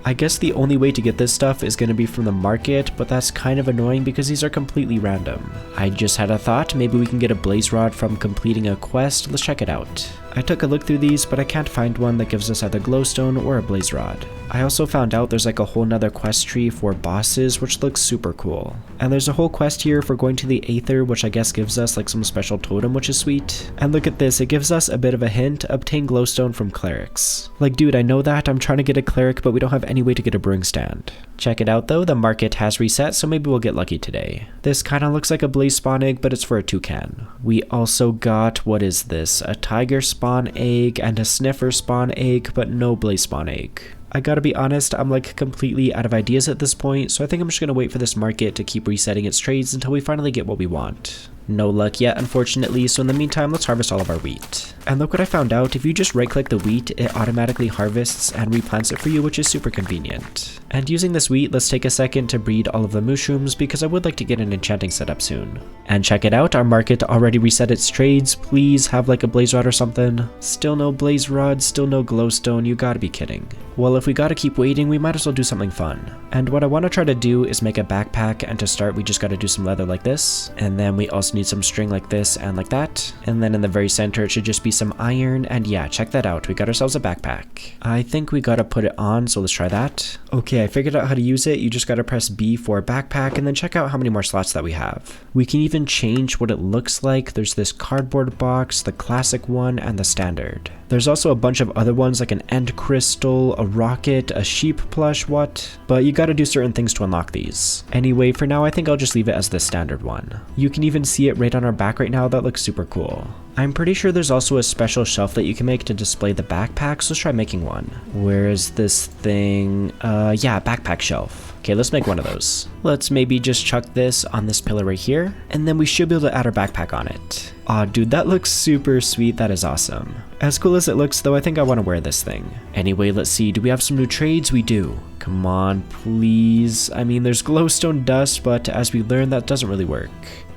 I guess the only way to get this stuff is going to be from the market, but that's kind of annoying because these are completely random. I just had a thought, maybe we can get a blaze rod from completing a quest. Let's check it out. I took a look through these, but I can't find one that gives us either glowstone or a blaze rod. I also found out there's like a whole nother quest tree for bosses, which looks super cool. And there's a whole quest here for going to the Aether, which I guess gives us like some special totem, which is sweet. And look at this, it gives us a bit of a hint, obtain glowstone from clerics. Like, dude, I know that, I'm trying to get a cleric, but we don't have any way to get a brewing stand. Check it out though, the market has reset, so maybe we'll get lucky today. This kind of looks like a blaze spawn egg, but it's for a toucan. We also got, what is this? A tiger spawn egg and a sniffer spawn egg, but no blaze spawn egg. I gotta be honest, I'm like completely out of ideas at this point, so I think I'm just gonna wait for this market to keep resetting its trades until we finally get what we want. No luck yet, unfortunately, so in the meantime, let's harvest all of our wheat. And look what I found out, if you just right-click the wheat, it automatically harvests and replants it for you, which is super convenient. And using this wheat, let's take a second to breed all of the mushrooms because I would like to get an enchanting setup soon. And check it out, our market already reset its trades. Please have like a blaze rod or something. Still no blaze rod, still no glowstone, you gotta be kidding. Well, if we gotta keep waiting, we might as well do something fun. And what I want to try to do is make a backpack, and to start we just gotta do some leather like this, and then we also need some string like this and like that, and then in the very center it should just be some iron, and yeah, check that out, we got ourselves a backpack. I think we gotta put it on, so let's try that. Okay, I figured out how to use it. You just gotta press B for backpack and then check out how many more slots that we have. We can even change what it looks like. There's this cardboard box, the classic one, and the standard. There's also a bunch of other ones like an end crystal, a rocket, a sheep plush, but you gotta do certain things to unlock these. Anyway, for now I think I'll just leave it as the standard one. You can even see it right on our back right now, that looks super cool. I'm pretty sure there's also a special shelf that you can make to display the backpack, so let's try making one. Where is this thing? Yeah, backpack shelf. Okay, let's make one of those. Let's maybe just chuck this on this pillar right here, and then we should be able to add our backpack on it. Aw, dude, that looks super sweet, that is awesome. As cool as it looks though, I think I want to wear this thing. Anyway, let's see, do we have some new trades? We do. Come on, please. I mean, there's glowstone dust, but as we learned, that doesn't really work.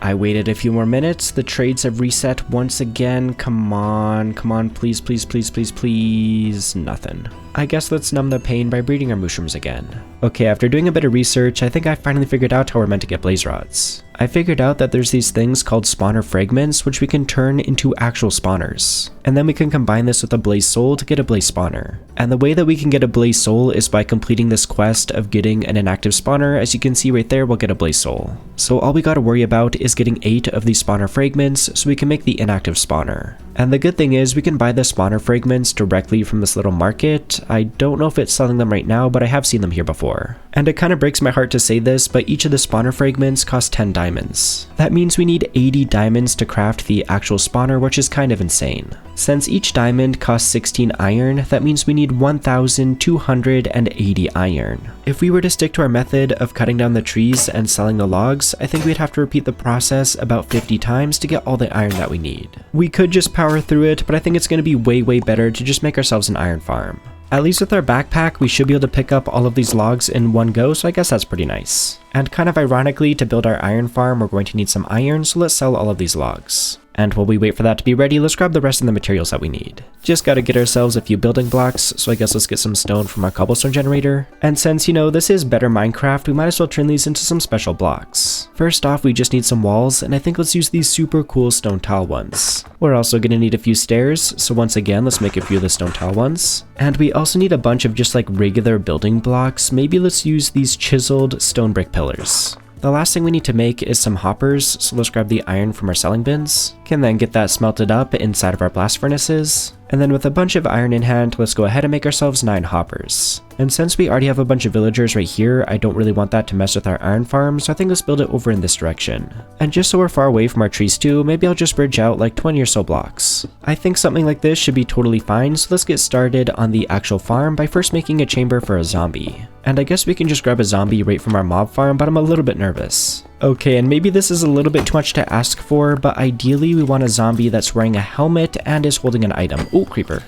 I waited a few more minutes, the trades have reset once again. Come on, please, please, please, please, please. Nothing. I guess let's numb the pain by breeding our mushrooms again. Okay, after doing a bit of research, I think I finally figured out how we're meant to get blaze rods. I figured out that there's these things called spawner fragments, which we can turn into actual spawners. And then we can combine this with a blaze soul to get a blaze spawner. And the way that we can get a blaze soul is by completing this quest of getting an inactive spawner. As you can see right there, we'll get a blaze soul. So all we gotta worry about is getting 8 of these spawner fragments so we can make the inactive spawner. And the good thing is we can buy the spawner fragments directly from this little market. I don't know if it's selling them right now, but I have seen them here before. And it kind of breaks my heart to say this, but each of the spawner fragments cost 10 diamonds. That means we need 80 diamonds to craft the actual spawner, which is kind of insane. Since each diamond costs 16 iron, that means we need 1,280 iron. If we were to stick to our method of cutting down the trees and selling the logs, I think we'd have to repeat the process about 50 times to get all the iron that we need. We could just power through it, but I think it's going to be way better to just make ourselves an iron farm. At least with our backpack, we should be able to pick up all of these logs in one go, so I guess that's pretty nice. And kind of ironically, to build our iron farm, we're going to need some iron, so let's sell all of these logs. And while we wait for that to be ready, let's grab the rest of the materials that we need. Just gotta get ourselves a few building blocks, so I guess let's get some stone from our cobblestone generator. And since, you know, this is better Minecraft, we might as well turn these into some special blocks. First off, we just need some walls, and I think let's use these super cool stone tile ones. We're also gonna need a few stairs, so once again, let's make a few of the stone tile ones. And we also need a bunch of just like regular building blocks. Maybe let's use these chiseled stone brick pillars. The last thing we need to make is some hoppers, so let's grab the iron from our selling bins. Can then get that smelted up inside of our blast furnaces. And then with a bunch of iron in hand, let's go ahead and make ourselves 9 hoppers. And since we already have a bunch of villagers right here, I don't really want that to mess with our iron farm, so I think let's build it over in this direction. And just so we're far away from our trees too, maybe I'll just bridge out like 20 or so blocks. I think something like this should be totally fine, so let's get started on the actual farm by first making a chamber for a zombie. And I guess we can just grab a zombie right from our mob farm, but I'm a little bit nervous. Okay, and maybe this is a little bit too much to ask for, but ideally we want a zombie that's wearing a helmet and is holding an item. Oh, creeper.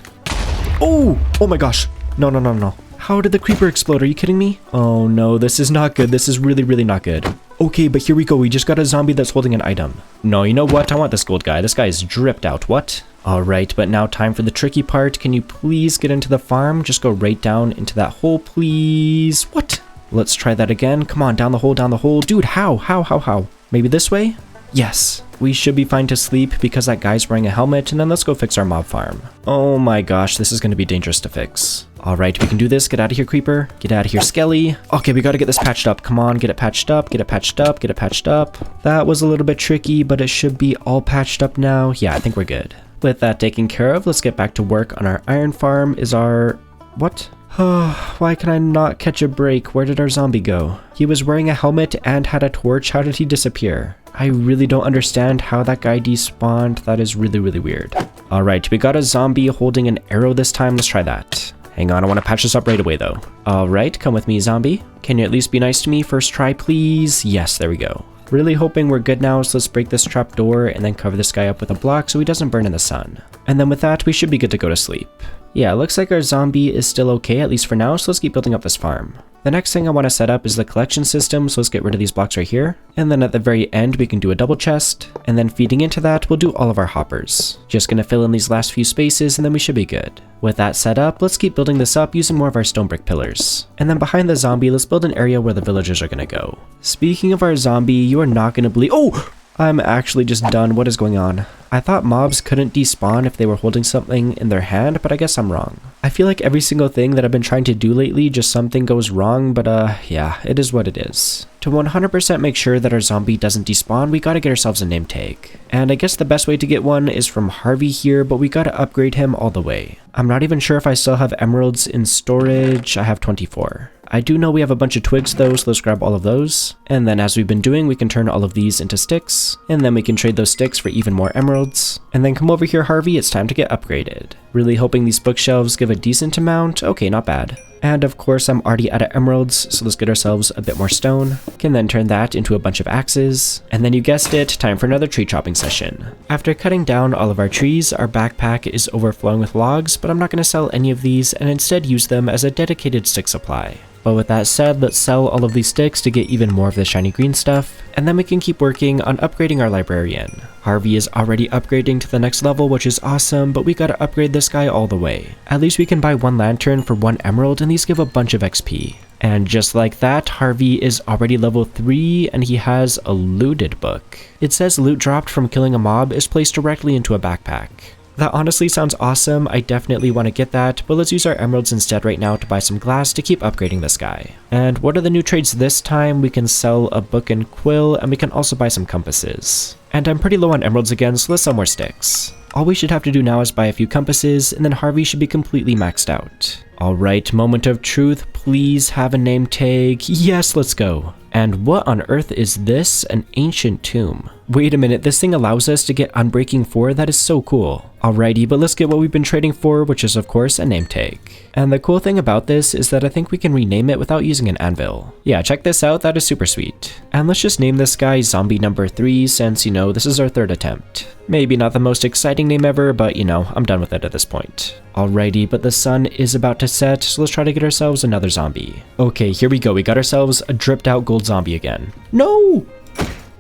Oh my gosh. No. How did the creeper explode? Are you kidding me? Oh no, this is not good. This is really not good. Okay, but here we go. We just got a zombie that's holding an item. No, you know what? I want this gold guy. This guy is dripped out. What? Alright, but now time for the tricky part. Can you please get into the farm? Just go right down into that hole, please. What? Let's try that again. Come on, down the hole, down the hole. Dude, how? Maybe this way? Yes. We should be fine to sleep because that guy's wearing a helmet, and then let's go fix our mob farm. Oh my gosh, this is going to be dangerous to fix. Alright, we can do this. Get out of here, creeper. Get out of here, skelly. Okay, we gotta get this patched up. Come on, get it patched up, get it patched up, get it patched up. That was a little bit tricky, but it should be all patched up now. Yeah, I think we're good. With that taken care of, let's get back to work on our iron farm. Is our... what? Why can I not catch a break? Where did our zombie go? He was wearing a helmet and had a torch. How did he disappear? I really don't understand how that guy despawned. That is really weird. Alright, we got a zombie holding an arrow this time. Let's try that. Hang on, I want to patch this up right away though. Alright, come with me, zombie. Can you at least be nice to me? First try, please. Yes, there we go. Really hoping we're good now, so let's break this trap door and then cover this guy up with a block so he doesn't burn in the sun. And then with that, we should be good to go to sleep. Yeah, looks like our zombie is still okay, at least for now, so let's keep building up this farm. The next thing I want to set up is the collection system, so let's get rid of these blocks right here. And then at the very end, we can do a double chest. And then feeding into that, we'll do all of our hoppers. Just gonna fill in these last few spaces, and then we should be good. With that set up, let's keep building this up using more of our stone brick pillars. And then behind the zombie, let's build an area where the villagers are gonna go. Speaking of our zombie, you are not gonna believe— oh! I'm actually just done. What is going on? I thought mobs couldn't despawn if they were holding something in their hand, but I guess I'm wrong. I feel like every single thing that I've been trying to do lately, just something goes wrong, but yeah, it is what it is. To 100% make sure that our zombie doesn't despawn, we gotta get ourselves a name tag. And I guess the best way to get one is from Harvey here, but we gotta upgrade him all the way. I'm not even sure if I still have emeralds in storage. I have 24. I do know we have a bunch of twigs though, so let's grab all of those. And then as we've been doing, we can turn all of these into sticks. And then we can trade those sticks for even more emeralds. And then come over here, Harvey, it's time to get upgraded. Really hoping these bookshelves give a decent amount. Okay, not bad. And of course, I'm already out of emeralds, so let's get ourselves a bit more stone. Can then turn that into a bunch of axes. And then you guessed it, time for another tree chopping session. After cutting down all of our trees, our backpack is overflowing with logs, but I'm not going to sell any of these and instead use them as a dedicated stick supply. But with that said, let's sell all of these sticks to get even more of the shiny green stuff, and then we can keep working on upgrading our librarian. Harvey is already upgrading to the next level, which is awesome, but we gotta upgrade this guy all the way. At least we can buy 1 lantern for 1 emerald, and these give a bunch of XP. And just like that, Harvey is already level 3, and he has a looted book. It says loot dropped from killing a mob is placed directly into a backpack. That honestly sounds awesome. I definitely want to get that, but let's use our emeralds instead right now to buy some glass to keep upgrading this guy. And what are the new trades this time? We can sell a book and quill, and we can also buy some compasses. And I'm pretty low on emeralds again, so let's sell more sticks. All we should have to do now is buy a few compasses, and then Harvey should be completely maxed out. Alright, moment of truth, please have a name tag. Yes, let's go. And what on earth is this? An ancient tomb. Wait a minute, this thing allows us to get Unbreaking 4? That is so cool. Alrighty, but let's get what we've been trading for, which is of course a name tag. And the cool thing about this is that I think we can rename it without using an anvil. Yeah, check this out, that is super sweet. And let's just name this guy Zombie number 3 since, you know, this is our 3rd attempt. Maybe not the most exciting name ever, but you know, I'm done with it at this point. Alrighty, but the sun is about to set, so let's try to get ourselves another zombie. Okay, here we go, we got ourselves a dripped out gold zombie again. No!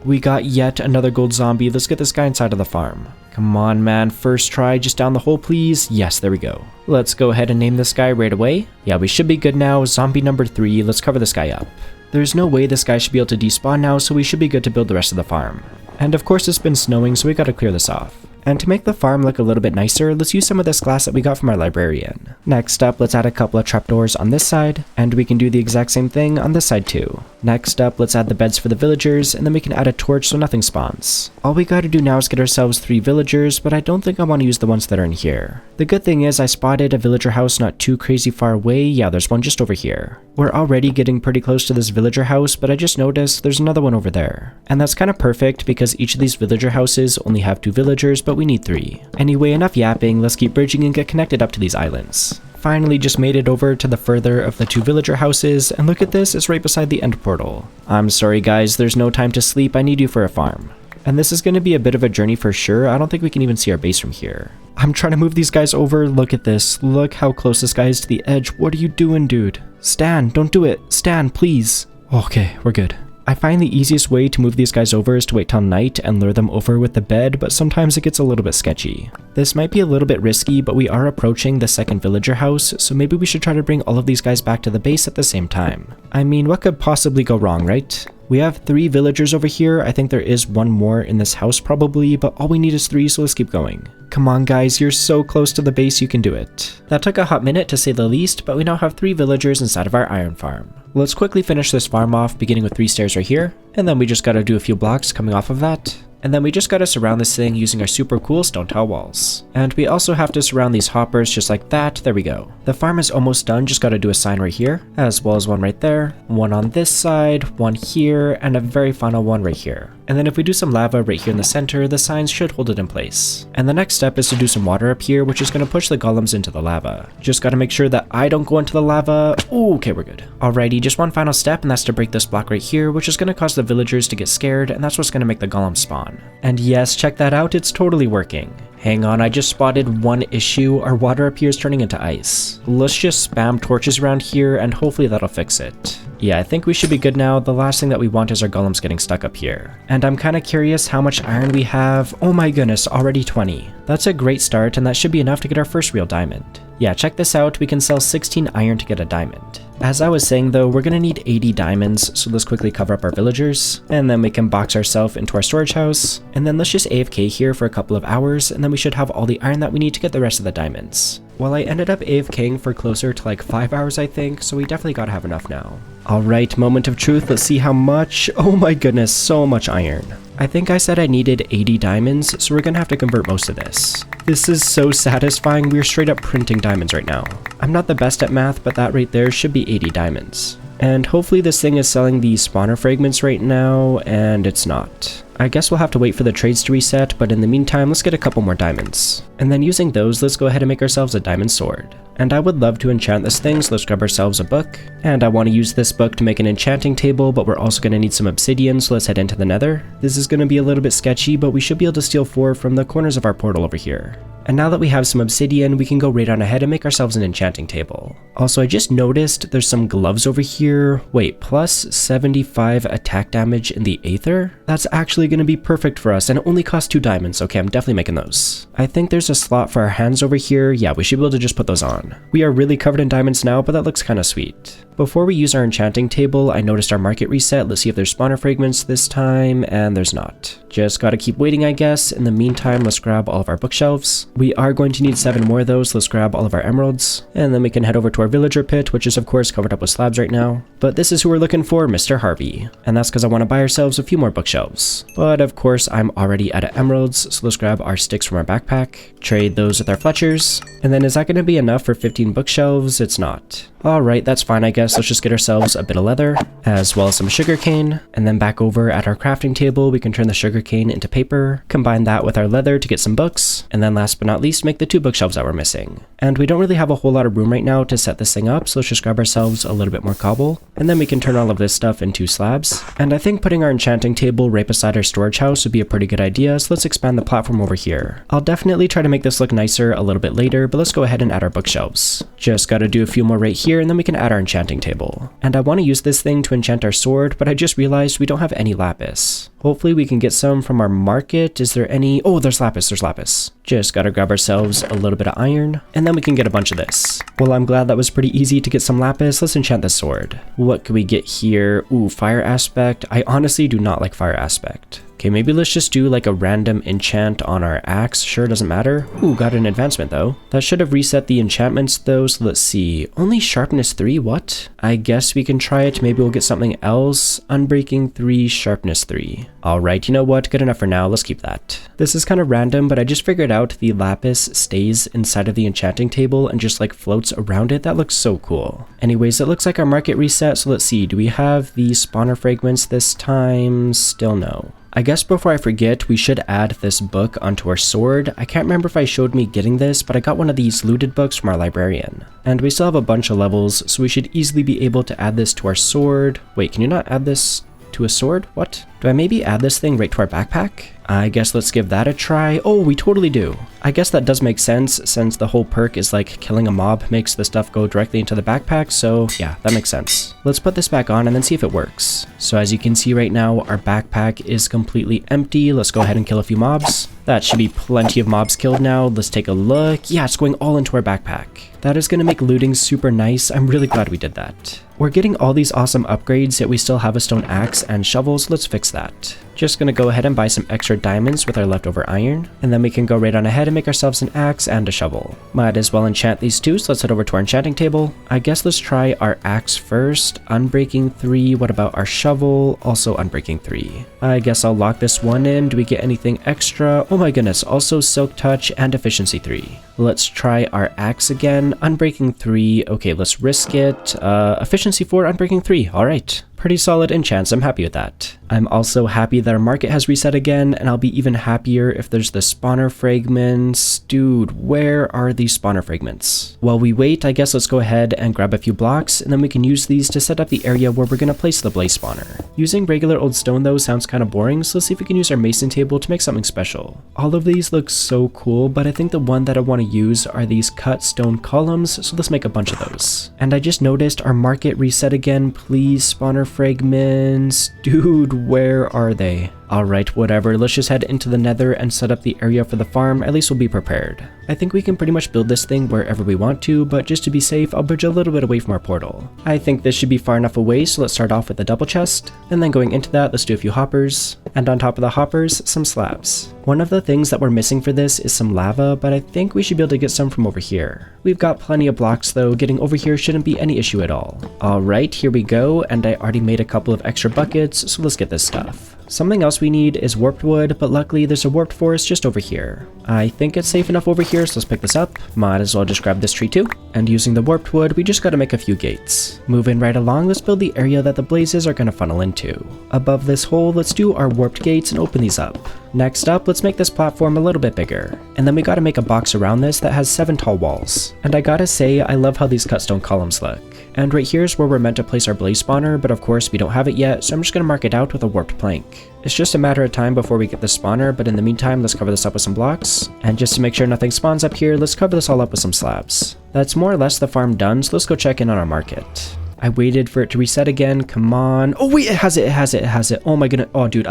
We got yet another gold zombie. Let's get this guy inside of the farm. Come on, man. First try, just down the hole, please. Yes, there we go. Let's go ahead and name this guy right away. Yeah, we should be good now. Zombie number 3. Let's cover this guy up. There's no way this guy should be able to despawn now, so we should be good to build the rest of the farm. And of course, it's been snowing, so we gotta clear this off. And to make the farm look a little bit nicer, let's use some of this glass that we got from our librarian. Next up, let's add a couple of trapdoors on this side, and we can do the exact same thing on this side too. Next up, let's add the beds for the villagers, and then we can add a torch so nothing spawns. All we gotta do now is get ourselves 3 villagers, but I don't think I want to use the ones that are in here. The good thing is I spotted a villager house not too crazy far away. Yeah, there's one just over here. We're already getting pretty close to this villager house, but I just noticed there's another one over there. And that's kind of perfect because each of these villager houses only have 2 villagers, but we need 3. Anyway, enough yapping, let's keep bridging and get connected up to these islands. Finally just made it over to the further of the 2 villager houses, and look at this, it's right beside the end portal. I'm sorry guys, there's no time to sleep, I need you for a farm. And this is going to be a bit of a journey for sure. I don't think we can even see our base from here. I'm trying to move these guys over. Look at this. Look how close this guy is to the edge. What are you doing, dude? Stan, don't do it. Stan, please. Okay, we're good. I find the easiest way to move these guys over is to wait till night and lure them over with the bed, but sometimes it gets a little bit sketchy. This might be a little bit risky, but we are approaching the 2nd villager house, so maybe we should try to bring all of these guys back to the base at the same time. I mean, what could possibly go wrong, right? We have 3 villagers over here. I think there is 1 more in this house probably, but all we need is 3, so let's keep going. Come on guys, you're so close to the base, you can do it. That took a hot minute to say the least, but we now have 3 villagers inside of our iron farm. Let's quickly finish this farm off, beginning with 3 stairs right here, and then we just gotta do a few blocks coming off of that. And then we just gotta surround this thing using our super cool stone tile walls. And we also have to surround these hoppers just like that. There we go. The farm is almost done, just gotta do a sign right here, as well as one right there, one on this side, one here, and a very final one right here. And then if we do some lava right here in the center, the signs should hold it in place. And the next step is to do some water up here, which is going to push the golems into the lava. Just got to make sure that I don't go into the lava. Ooh, okay, we're good. Alrighty, just one final step, and that's to break this block right here, which is going to cause the villagers to get scared, and that's what's going to make the golems spawn. And yes, check that out, it's totally working. Hang on, I just spotted one issue. Our water up here is turning into ice. Let's just spam torches around here, and hopefully that'll fix it. Yeah, I think we should be good now. The last thing that we want is our golems getting stuck up here. And I'm kind of curious how much iron we have. Oh my goodness, already 20. That's a great start, and that should be enough to get our first real diamond. Yeah, check this out. We can sell 16 iron to get a diamond. As I was saying though, we're gonna need 80 diamonds, so let's quickly cover up our villagers, and then we can box ourselves into our storage house, and then let's just AFK here for a couple of hours, and then we should have all the iron that we need to get the rest of the diamonds. Well, I ended up AFKing for closer to like 5 hours I think, so we definitely gotta have enough now. Alright, moment of truth, let's see how much. Oh my goodness, so much iron. I think I said I needed 80 diamonds, so we're gonna have to convert most of this. This is so satisfying, we're straight up printing diamonds right now. I'm not the best at math, but that right there should be 80 diamonds. And hopefully this thing is selling the spawner fragments right now, and it's not. I guess we'll have to wait for the trades to reset, but in the meantime, let's get a couple more diamonds. And then using those, let's go ahead and make ourselves a diamond sword. And I would love to enchant this thing, so let's grab ourselves a book. And I want to use this book to make an enchanting table, but we're also going to need some obsidian, so let's head into the nether. This is going to be a little bit sketchy, but we should be able to steal 4 from the corners of our portal over here. And now that we have some obsidian, we can go right on ahead and make ourselves an enchanting table. Also, I just noticed there's some gloves over here. Wait, plus 75 attack damage in the Aether? That's actually going to be perfect for us, and it only costs 2 diamonds. Okay, I'm definitely making those. I think there's a slot for our hands over here. Yeah, we should be able to just put those on. We are really covered in diamonds now, but that looks kind of sweet. Before we use our enchanting table, I noticed our market reset. Let's see if there's spawner fragments this time, and there's not. Just gotta keep waiting, I guess. In the meantime, let's grab all of our bookshelves. We are going to need 7 more of those. Let's grab all of our emeralds, and then we can head over to our villager pit, which is of course covered up with slabs right now. But this is who we're looking for, Mr. Harvey. And that's because I want to buy ourselves a few more bookshelves. But of course, I'm already out of emeralds, so let's grab our sticks from our backpack, trade those with our Fletchers, and then is that going to be enough for 15 bookshelves? It's not. Alright, that's fine I guess. Let's just get ourselves a bit of leather, as well as some sugarcane, and then back over at our crafting table, we can turn the sugarcane into paper, combine that with our leather to get some books, and then last but not least, make the 2 bookshelves that we're missing. And we don't really have a whole lot of room right now to set this thing up, so let's just grab ourselves a little bit more cobble, and then we can turn all of this stuff into slabs. And I think putting our enchanting table right beside our storage house would be a pretty good idea, so let's expand the platform over here. I'll definitely try to make this look nicer a little bit later, but let's go ahead and add our bookshelves. Just gotta do a few more right here, and then we can add our enchanting table. And I want to use this thing to enchant our sword, but I just realized we don't have any lapis. Hopefully we can get some from our market. Is there any? Oh, there's lapis, there's lapis. Just gotta grab ourselves a little bit of iron, and then we can get a bunch of this. Well, I'm glad that was pretty easy to get some lapis. Let's enchant the sword. What can we get here? Ooh, fire aspect. I honestly do not like fire aspect. Okay, maybe let's just do like a random enchant on our axe. Sure, doesn't matter. Ooh, got an advancement though. That should have reset the enchantments though, so let's see. Only sharpness 3, what? I guess we can try it. Maybe we'll get something else. Unbreaking 3, sharpness 3. Alright, you know what? Good enough for now. Let's keep that. This is kind of random, but I just figured out the lapis stays inside of the enchanting table and just like floats around it. That looks so cool. Anyways, it looks like our market reset, so let's see. Do we have the spawner fragments this time? Still no. I guess before I forget, we should add this book onto our sword. I can't remember if I showed me getting this, but I got one of these looted books from our librarian. And we still have a bunch of levels, so we should easily be able to add this to our sword. Wait, can you not add this to a sword? What? Do I maybe add this thing right to our backpack? I guess let's give that a try. Oh, we totally do. I guess that does make sense since the whole perk is like killing a mob makes the stuff go directly into the backpack, so yeah, that makes sense. Let's put this back on and then see if it works. So as you can see right now, our backpack is completely empty. Let's go ahead and kill a few mobs. That should be plenty of mobs killed now. Let's take a look. Yeah, it's going all into our backpack. That is going to make looting super nice. I'm really glad we did that. We're getting all these awesome upgrades, yet we still have a stone axe and shovels. Let's fix that. Just gonna go ahead and buy some extra diamonds with our leftover iron, and then we can go right on ahead and make ourselves an axe and a shovel. Might as well enchant these two, so let's head over to our enchanting table. I guess let's try our axe first. Unbreaking 3. What about our shovel? Also unbreaking 3. I guess I'll lock this one in. Do we get anything extra? Oh my goodness, also silk touch and efficiency 3. Let's try our axe again. Unbreaking 3. Okay, let's risk it. Efficiency 4, unbreaking 3. Alright. Pretty solid enchants, I'm happy with that. I'm also happy that our market has reset again, and I'll be even happier if there's the spawner fragments. Dude, where are these spawner fragments? While we wait, I guess let's go ahead and grab a few blocks, and then we can use these to set up the area where we're gonna place the blaze spawner. Using regular old stone though sounds kind of boring, so let's see if we can use our mason table to make something special. All of these look so cool, but I think the one that I want to use are these cut stone columns, so let's make a bunch of those. And I just noticed our market reset again. Please, spawner fragments. Dude, where are they? Alright, whatever, let's just head into the nether and set up the area for the farm. At least we'll be prepared. I think we can pretty much build this thing wherever we want to, but just to be safe, I'll bridge a little bit away from our portal. I think this should be far enough away, so let's start off with a double chest, and then going into that, let's do a few hoppers, and on top of the hoppers, some slabs. One of the things that we're missing for this is some lava, but I think we should be able to get some from over here. We've got plenty of blocks though, getting over here shouldn't be any issue at all. Alright, here we go, and I already made a couple of extra buckets, so let's get this stuff. Something else we need is warped wood, but luckily there's a warped forest just over here. I think it's safe enough over here, so let's pick this up. Might as well just grab this tree too. And using the warped wood, we just gotta make a few gates. Moving right along, let's build the area that the blazes are gonna funnel into. Above this hole, let's do our warped gates and open these up. Next up, let's make this platform a little bit bigger. And then we gotta make a box around this that has 7 tall walls. And I gotta say, I love how these cut stone columns look. And right here is where we're meant to place our blaze spawner, but of course we don't have it yet, so I'm just gonna mark it out with a warped plank. It's just a matter of time before we get the spawner, but in the meantime, let's cover this up with some blocks. And just to make sure nothing spawns up here, let's cover this all up with some slabs. That's more or less the farm done, so let's go check in on our market. I waited for it to reset again, come on. Oh wait, it has it. Oh my goodness, oh dude,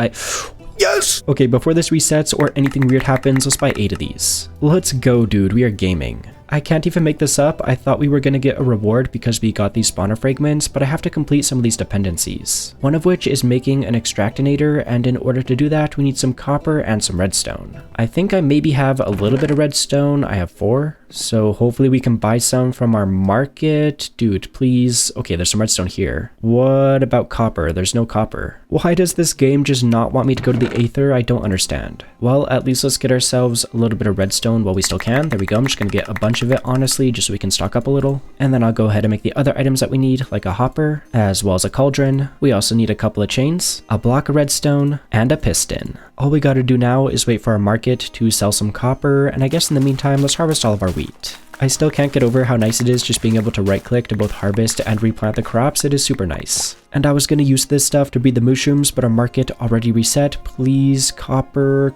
yes! Okay, before this resets or anything weird happens, let's buy 8 of these. Let's go, dude, we are gaming. I can't even make this up. I thought we were going to get a reward because we got these spawner fragments, but I have to complete some of these dependencies. One of which is making an extractinator, and in order to do that, we need some copper and some redstone. I think I maybe have a little bit of redstone. I have 4, so hopefully we can buy some from our market. Dude, please. Okay, there's some redstone here. What about copper? There's no copper. Why does this game just not want me to go to the Aether? I don't understand. Well, at least let's get ourselves a little bit of redstone while we still can. There we go. I'm just going to get a bunch of it, honestly, just so we can stock up a little. And then I'll go ahead and make the other items that we need, like a hopper, as well as a cauldron. We also need a couple of chains, a block of redstone, and a piston. All we gotta do now is wait for our market to sell some copper, and I guess in the meantime, let's harvest all of our wheat. I still can't get over how nice it is just being able to right click to both harvest and replant the crops. It is super nice. And I was going to use this stuff to breed the mushrooms, but our market already reset. Please, copper.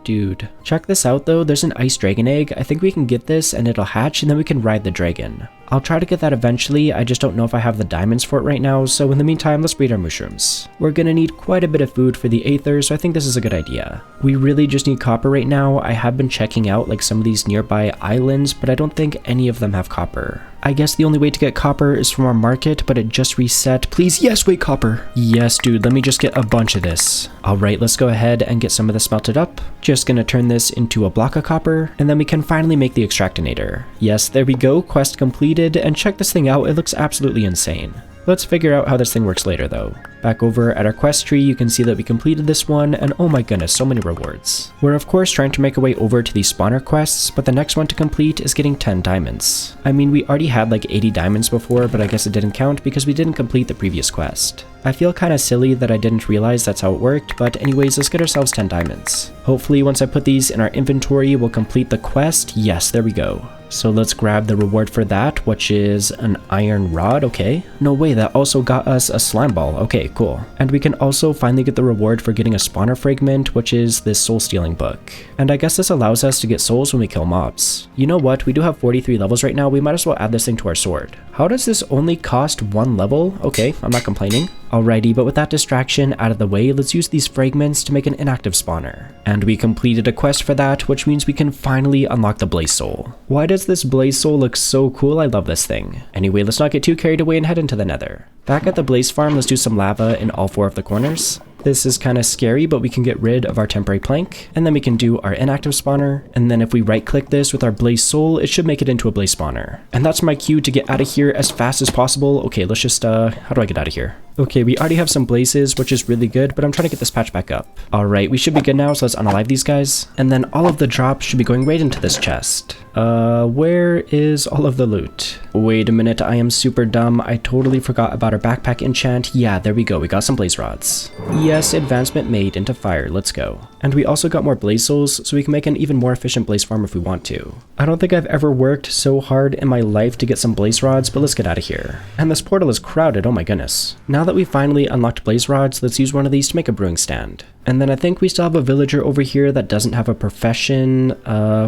Dude. Check this out though, there's an ice dragon egg. I think we can get this and it'll hatch and then we can ride the dragon. I'll try to get that eventually, I just don't know if I have the diamonds for it right now, so in the meantime, let's breed our mushrooms. We're gonna need quite a bit of food for the Aether, so I think this is a good idea. We really just need copper right now. I have been checking out like some of these nearby islands, but I don't think any of them have copper. I guess the only way to get copper is from our market, but it just reset. Please, yes, wait, copper. Yes, dude, let me just get a bunch of this. All right, let's go ahead and get some of this smelted up. Just gonna turn this into a block of copper, and then we can finally make the extractinator. Yes, there we go, quest completed, and check this thing out, it looks absolutely insane. Let's figure out how this thing works later though. Back over at our quest tree, you can see that we completed this one, and oh my goodness, so many rewards. We're of course trying to make our way over to these spawner quests, but the next one to complete is getting 10 diamonds. I mean, we already had like 80 diamonds before, but I guess it didn't count because we didn't complete the previous quest. I feel kinda silly that I didn't realize that's how it worked, but anyways, let's get ourselves 10 diamonds. Hopefully once I put these in our inventory, we'll complete the quest. Yes, there we go. So let's grab the reward for that, which is an iron rod, okay. No way, that also got us a slime ball, okay, cool. And we can also finally get the reward for getting a spawner fragment, which is this soul stealing book. And I guess this allows us to get souls when we kill mobs. You know what, we do have 43 levels right now, we might as well add this thing to our sword. How does this only cost 1 level? Okay, I'm not complaining. Alrighty, but with that distraction out of the way, let's use these fragments to make an inactive spawner. And we completed a quest for that, which means we can finally unlock the Blaze Soul. Why does this Blaze Soul look so cool? I love this thing. Anyway, let's not get too carried away and head into the Nether. Back at the Blaze Farm, let's do some lava in all 4 of the corners. This is kind of scary, but we can get rid of our temporary plank, and then we can do our inactive spawner, and then if we right click this with our Blaze Soul, it should make it into a Blaze Spawner. And that's my cue to get out of here as fast as possible. Okay, let's just, how do I get out of here? Okay, we already have some blazes, which is really good, but I'm trying to get this patch back up. Alright, we should be good now, so let's unalive these guys. And then all of the drops should be going right into this chest. Where is all of the loot? Wait a minute, I am super dumb. I totally forgot about our backpack enchant. Yeah, there we go, we got some blaze rods. Yes, advancement made into fire, let's go. And we also got more blaze souls, so we can make an even more efficient blaze farm if we want to. I don't think I've ever worked so hard in my life to get some blaze rods, but let's get out of here. And this portal is crowded, oh my goodness. Now that we finally unlocked blaze rods, let's use one of these to make a brewing stand. And then I think we still have a villager over here that doesn't have a profession.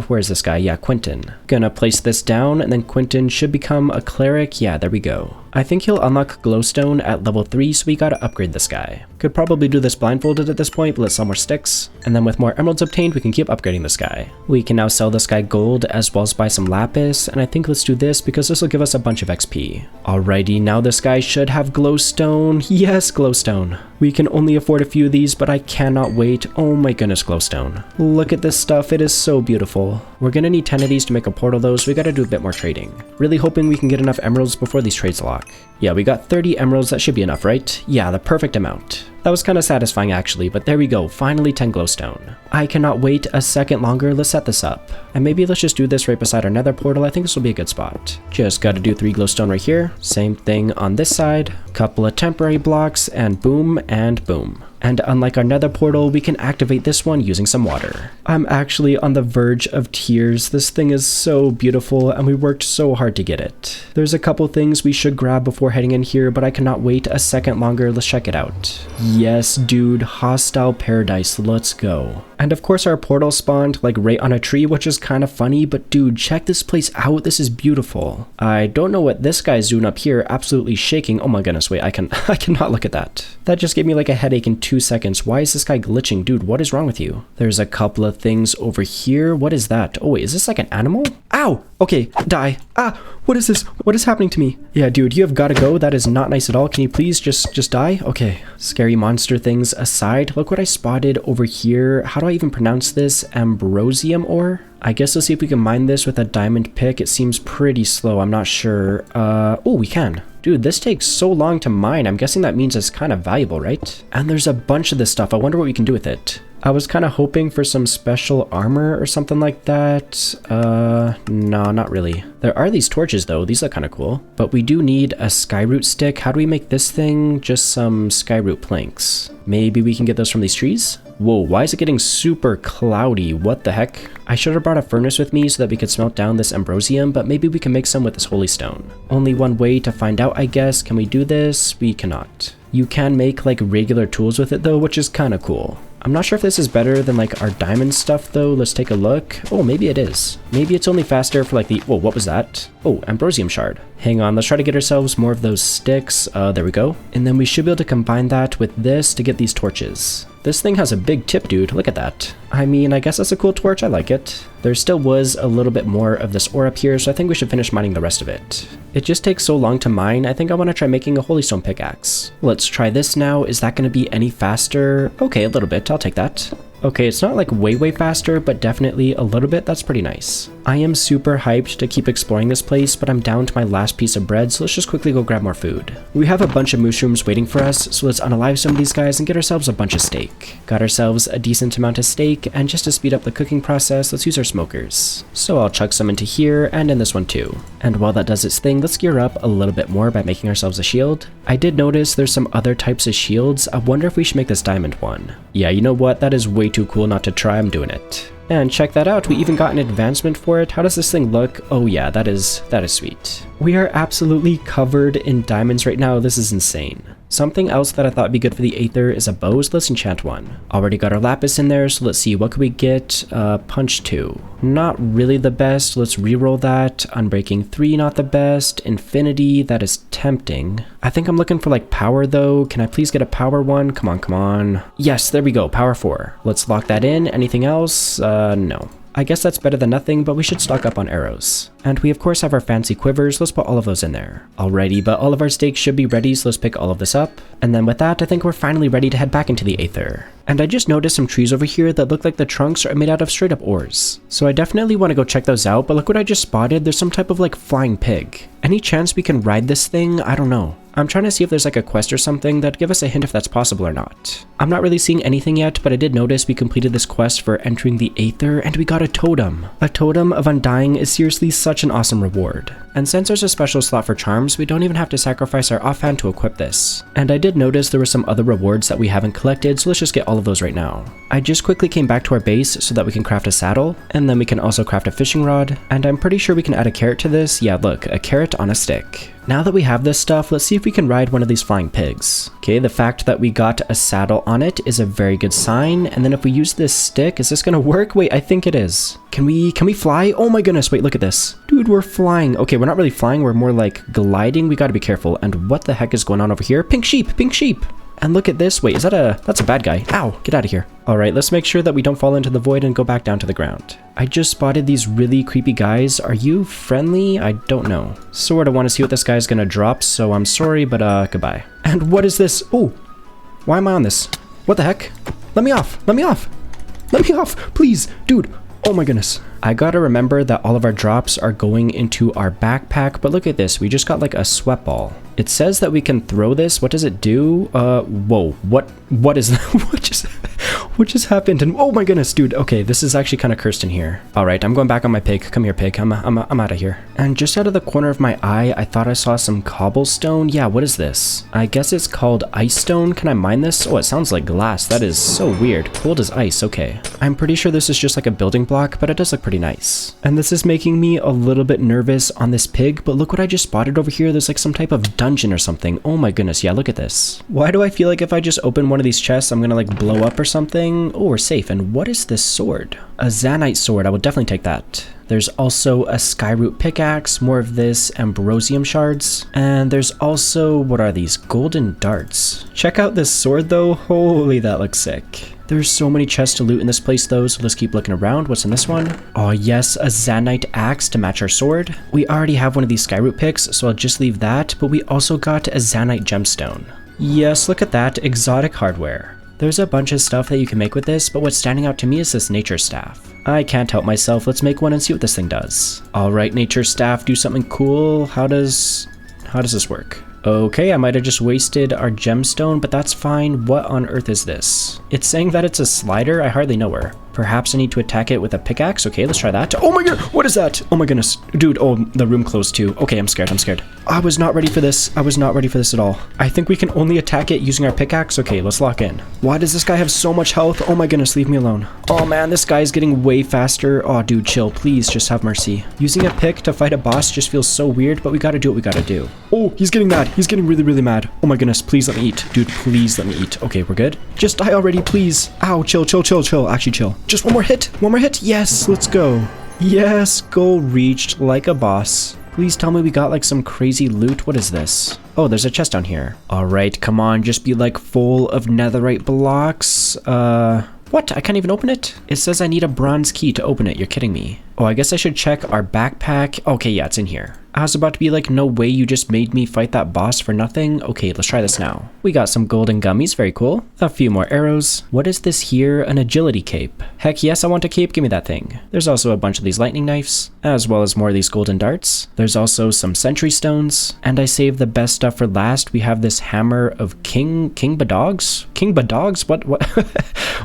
Where's this guy? Yeah, Quentin. Gonna place this down, and then Quentin should become a cleric. Yeah, there we go. I think he'll unlock glowstone at level 3, so we gotta upgrade this guy. Could probably do this blindfolded at this point, but let's sell more sticks. And then with more emeralds obtained, we can keep upgrading this guy. We can now sell this guy gold as well as buy some lapis, and I think let's do this because this will give us a bunch of XP. Alrighty, now this guy should have glowstone. Yes, glowstone. We can only afford a few of these, but I cannot wait. Oh my goodness, glowstone. Look at this stuff, it is so beautiful. We're gonna need 10 of these to make a portal though, so we gotta do a bit more trading. Really hoping we can get enough emeralds before these trades lock. Yeah, we got 30 emeralds, that should be enough, right? Yeah, the perfect amount. That was kind of satisfying actually, but there we go, finally 10 glowstone. I cannot wait a second longer, let's set this up. And maybe let's just do this right beside our nether portal, I think this will be a good spot. Just gotta do 3 glowstone right here, same thing on this side, couple of temporary blocks, and boom, and boom. And unlike our nether portal, we can activate this one using some water. I'm actually on the verge of tears. This thing is so beautiful and we worked so hard to get it. There's a couple things we should grab before heading in here, but I cannot wait a second longer. Let's check it out. Yes, dude, hostile paradise, let's go. And of course our portal spawned like right on a tree, which is kind of funny, but dude, check this place out. This is beautiful. I don't know what this guy's doing up here, absolutely shaking. Oh my goodness, wait, I cannot look at that. That just gave me like a headache in 2 seconds. Why is this guy glitching? Dude, what is wrong with you? There's a couple of things over here. What is that? Oh wait, is this like an animal? Ow! Okay, die. Ah, what is this? What is happening to me? Yeah, dude, you have got to go. That is not nice at all. Can you please just die? Okay. Scary monster things aside, look what I spotted over here. How do I even pronounce this? Ambrosium ore? I guess let's see if we can mine this with a diamond pick. It seems pretty slow. I'm not sure. Oh, we can. Dude, this takes so long to mine. I'm guessing that means it's kind of valuable, right? And there's a bunch of this stuff. I wonder what we can do with it. I was kind of hoping for some special armor or something like that. No, not really. There are these torches though. These look kind of cool. But we do need a skyroot stick. How do we make this thing? Just some skyroot planks. Maybe we can get those from these trees? Whoa, why is it getting super cloudy? What the heck? I should have brought a furnace with me so that we could smelt down this ambrosium, but maybe we can make some with this holy stone. Only one way to find out, I guess. Can we do this? We cannot. You can make like regular tools with it though, which is kind of cool. I'm not sure if this is better than like our diamond stuff though. Let's take a look. Oh, maybe it is. Maybe it's only faster for like the... Whoa, what was that? Oh, Ambrosium shard. Hang on, let's try to get ourselves more of those sticks. There we go. And then we should be able to combine that with this to get these torches. This thing has a big tip, dude. Look at that. I mean, I guess that's a cool torch. I like it. There still was a little bit more of this ore up here, so I think we should finish mining the rest of it. It just takes so long to mine. I think I want to try making a holystone pickaxe. Let's try this now. Is that going to be any faster? Okay, a little bit. I'll take that. Okay, it's not like way faster, but definitely a little bit. That's pretty nice. I am super hyped to keep exploring this place, but I'm down to my last piece of bread, so let's just quickly go grab more food. We have a bunch of mushrooms waiting for us, so let's unalive some of these guys and get ourselves a bunch of steak. Got ourselves a decent amount of steak, and just to speed up the cooking process, let's use our smokers. So I'll chuck some into here and in this one too. And while that does its thing, let's gear up a little bit more by making ourselves a shield. I did notice there's some other types of shields. I wonder if we should make this diamond one. Yeah, you know what? That is way too cool not to try. I'm doing it. And check that out, we even got an advancement for it. How does this thing look? Oh yeah, that is sweet. We are absolutely covered in diamonds right now. This is insane. Something else that I thought would be good for the Aether is a bow, so let's enchant one. Already got our lapis in there, so let's see, what can we get? Punch 2. Not really the best, let's reroll that. Unbreaking 3, not the best. Infinity, that is tempting. I think I'm looking for like power though. Can I please get a power one? Come on, come on. Yes, there we go, power 4. Let's lock that in. Anything else? No. I guess that's better than nothing, but we should stock up on arrows. And we of course have our fancy quivers, let's put all of those in there. Alrighty, but all of our steaks should be ready, so let's pick all of this up. And then with that, I think we're finally ready to head back into the Aether. And I just noticed some trees over here that look like the trunks are made out of straight up ores. So I definitely want to go check those out, but look what I just spotted, there's some type of like flying pig. Any chance we can ride this thing? I don't know. I'm trying to see if there's like a quest or something that'd give us a hint if that's possible or not. I'm not really seeing anything yet, but I did notice we completed this quest for entering the Aether and we got a totem. A totem of undying is seriously such an awesome reward. And since there's a special slot for charms, we don't even have to sacrifice our offhand to equip this. And I did notice there were some other rewards that we haven't collected, so let's just get all of those right now. I just quickly came back to our base so that we can craft a saddle, and then we can also craft a fishing rod, and I'm pretty sure we can add a carrot to this. Yeah, look, a carrot on a stick. Now that we have this stuff, let's see if we can ride one of these flying pigs. Okay, the fact that we got a saddle on it is a very good sign, and then if we use this stick, is this gonna work? Wait, I think it is. Can we fly? Oh my goodness, wait, look at this. Dude, we're flying. Okay, we're not really flying, we're more like gliding. We gotta be careful. And what the heck is going on over here? Pink sheep, pink sheep. And look at this. Wait, is that's a bad guy. Ow, get out of here. All right, let's make sure that we don't fall into the void and go back down to the ground. I just spotted these really creepy guys. Are you friendly? I don't know. Sort of want to see what this guy's gonna drop, so I'm sorry, but goodbye. And what is this? Oh, why am I on this? What the heck? Let me off, let me off. Let me off, please, dude. Oh my goodness. I gotta remember that all of our drops are going into our backpack, but look at this. We just got like a sweat ball. It says that we can throw this. What does it do? Whoa, what is that? What just happened? And oh my goodness, dude. Okay, this is actually kind of cursed in here. All right, I'm going back on my pig. Come here, pig. I'm out of here. And just out of the corner of my eye, I thought I saw some cobblestone. Yeah, what is this? I guess it's called ice stone. Can I mine this? Oh, it sounds like glass. That is so weird. Cold as ice. Okay. I'm pretty sure this is just like a building block, but it does look pretty nice. And this is making me a little bit nervous on this pig, but look what I just spotted over here. There's like some type of dungeon or something. Oh my goodness. Yeah, look at this. Why do I feel like if I just open one of these chests, I'm gonna like blow up or something? Oh, we're safe. And what is this sword? A Zanite sword. I would definitely take that. There's also a skyroot pickaxe, more of this ambrosium shards. And there's also, what are these? Golden darts. Check out this sword though. Holy, that looks sick. There's so many chests to loot in this place though, so let's keep looking around. What's in this one? Oh yes, a Zanite axe to match our sword. We already have one of these skyroot picks, so I'll just leave that, but we also got a Zanite gemstone. Yes, look at that, exotic hardware. There's a bunch of stuff that you can make with this, but what's standing out to me is this nature staff. I can't help myself, let's make one and see what this thing does. Alright, nature staff, do something cool. How does this work? Okay, I might have just wasted our gemstone, but that's fine. What on earth is this? It's saying that it's a slider. I hardly know her. Perhaps I need to attack it with a pickaxe. Okay, let's try that. Oh my god, what is that? Oh my goodness. Dude, oh, the room closed too. Okay, I'm scared, I'm scared. I was not ready for this. I was not ready for this at all. I think we can only attack it using our pickaxe. Okay, let's lock in. Why does this guy have so much health? Oh my goodness, leave me alone. Oh man, this guy's getting way faster. Oh dude, chill, please, just have mercy. Using a pick to fight a boss just feels so weird, but we gotta do what we gotta do. Oh, he's getting mad. He's getting really, really mad. Oh my goodness, please let me eat. Dude, please let me eat. Okay, we're good. Just die already, please. Ow, chill, chill, chill, chill. Actually, chill. Just one more hit. One more hit. Yes, let's go. Yes, goal reached like a boss. Please tell me we got like some crazy loot. What is this? Oh, there's a chest down here. All right, come on, just be like full of netherite blocks. What? I can't even open it? It says I need a bronze key to open it. You're kidding me. Oh, I guess I should check our backpack. Okay, yeah, it's in here. I was about to be like, no way, you just made me fight that boss for nothing. Okay, let's try this now. We got some golden gummies, very cool. A few more arrows. What is this here? An agility cape. Heck yes, I want a cape, give me that thing. There's also a bunch of these lightning knives, as well as more of these golden darts. There's also some sentry stones, and I saved the best stuff for last. We have this hammer of King Badogs? King Badogs? What?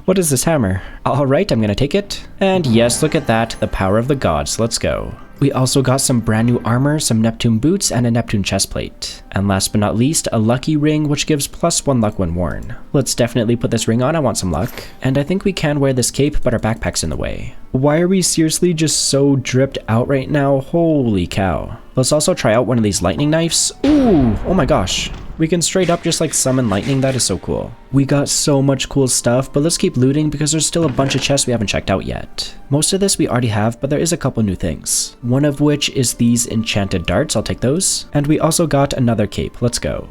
What is this hammer? All right, I'm gonna take it. And yes, look at that, the power of the gods. Let's go. We also got some brand new armor, some Neptune boots, and a Neptune chestplate. And last but not least, a lucky ring, which gives +1 luck when worn. Let's definitely put this ring on, I want some luck. And I think we can wear this cape, but our backpack's in the way. Why are we seriously just so dripped out right now? Holy cow. Let's also try out one of these lightning knives. Ooh, oh my gosh. We can straight up just like summon lightning, that is so cool. We got so much cool stuff, but let's keep looting because there's still a bunch of chests we haven't checked out yet. Most of this we already have, but there is a couple new things. One of which is these enchanted darts, I'll take those. And we also got another cape, let's go.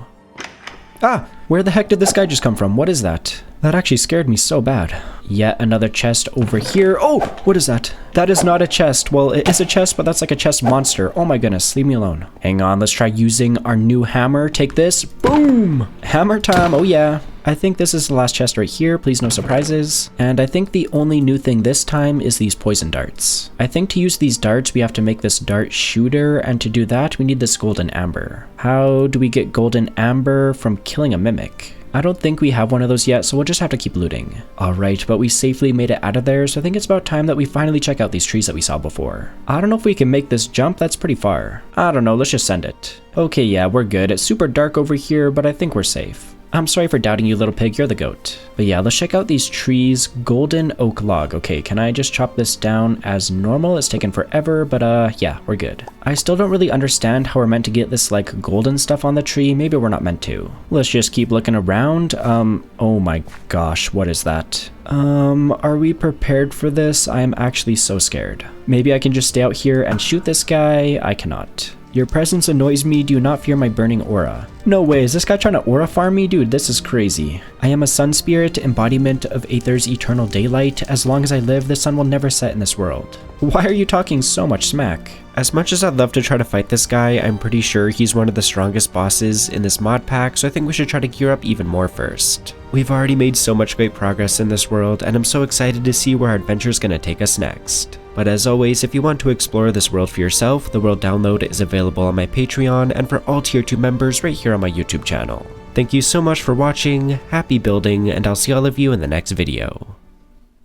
Ah, where the heck did this guy just come from? What is that? That actually scared me so bad. Yet another chest over here. Oh, what is that? That is not a chest. Well, it is a chest, but that's like a chest monster. Oh my goodness, leave me alone. Hang on, let's try using our new hammer. Take this. Boom! Hammer time, oh yeah. I think this is the last chest right here. Please no surprises. And I think the only new thing this time is these poison darts. I think to use these darts, we have to make this dart shooter. And to do that, we need this golden amber. How do we get golden amber from killing a mimic? I don't think we have one of those yet, so we'll just have to keep looting. Alright, but we safely made it out of there, so I think it's about time that we finally check out these trees that we saw before. I don't know if we can make this jump, that's pretty far. I don't know, let's just send it. Okay, yeah, we're good. It's super dark over here, but I think we're safe. I'm sorry for doubting you, little pig, you're the goat. But yeah, let's check out these trees. Golden oak log. Okay, can I just chop this down as normal? It's taken forever, but yeah, we're good. I still don't really understand how we're meant to get this like golden stuff on the tree. Maybe we're not meant to. Let's just keep looking around. Oh my gosh, what is that? Are we prepared for this? I am actually so scared. Maybe I can just stay out here and shoot this guy. I cannot. Your presence annoys me, do not fear my burning aura. No way, is this guy trying to aura farm me? Dude, this is crazy. I am a sun spirit, embodiment of Aether's eternal daylight. As long as I live, the sun will never set in this world. Why are you talking so much smack? As much as I'd love to try to fight this guy, I'm pretty sure he's one of the strongest bosses in this mod pack, so I think we should try to gear up even more first. We've already made so much great progress in this world, and I'm so excited to see where our adventure's gonna take us next. But as always, if you want to explore this world for yourself, the world download is available on my Patreon and for all tier 2 members right here on my YouTube channel. Thank you so much for watching, happy building, and I'll see all of you in the next video.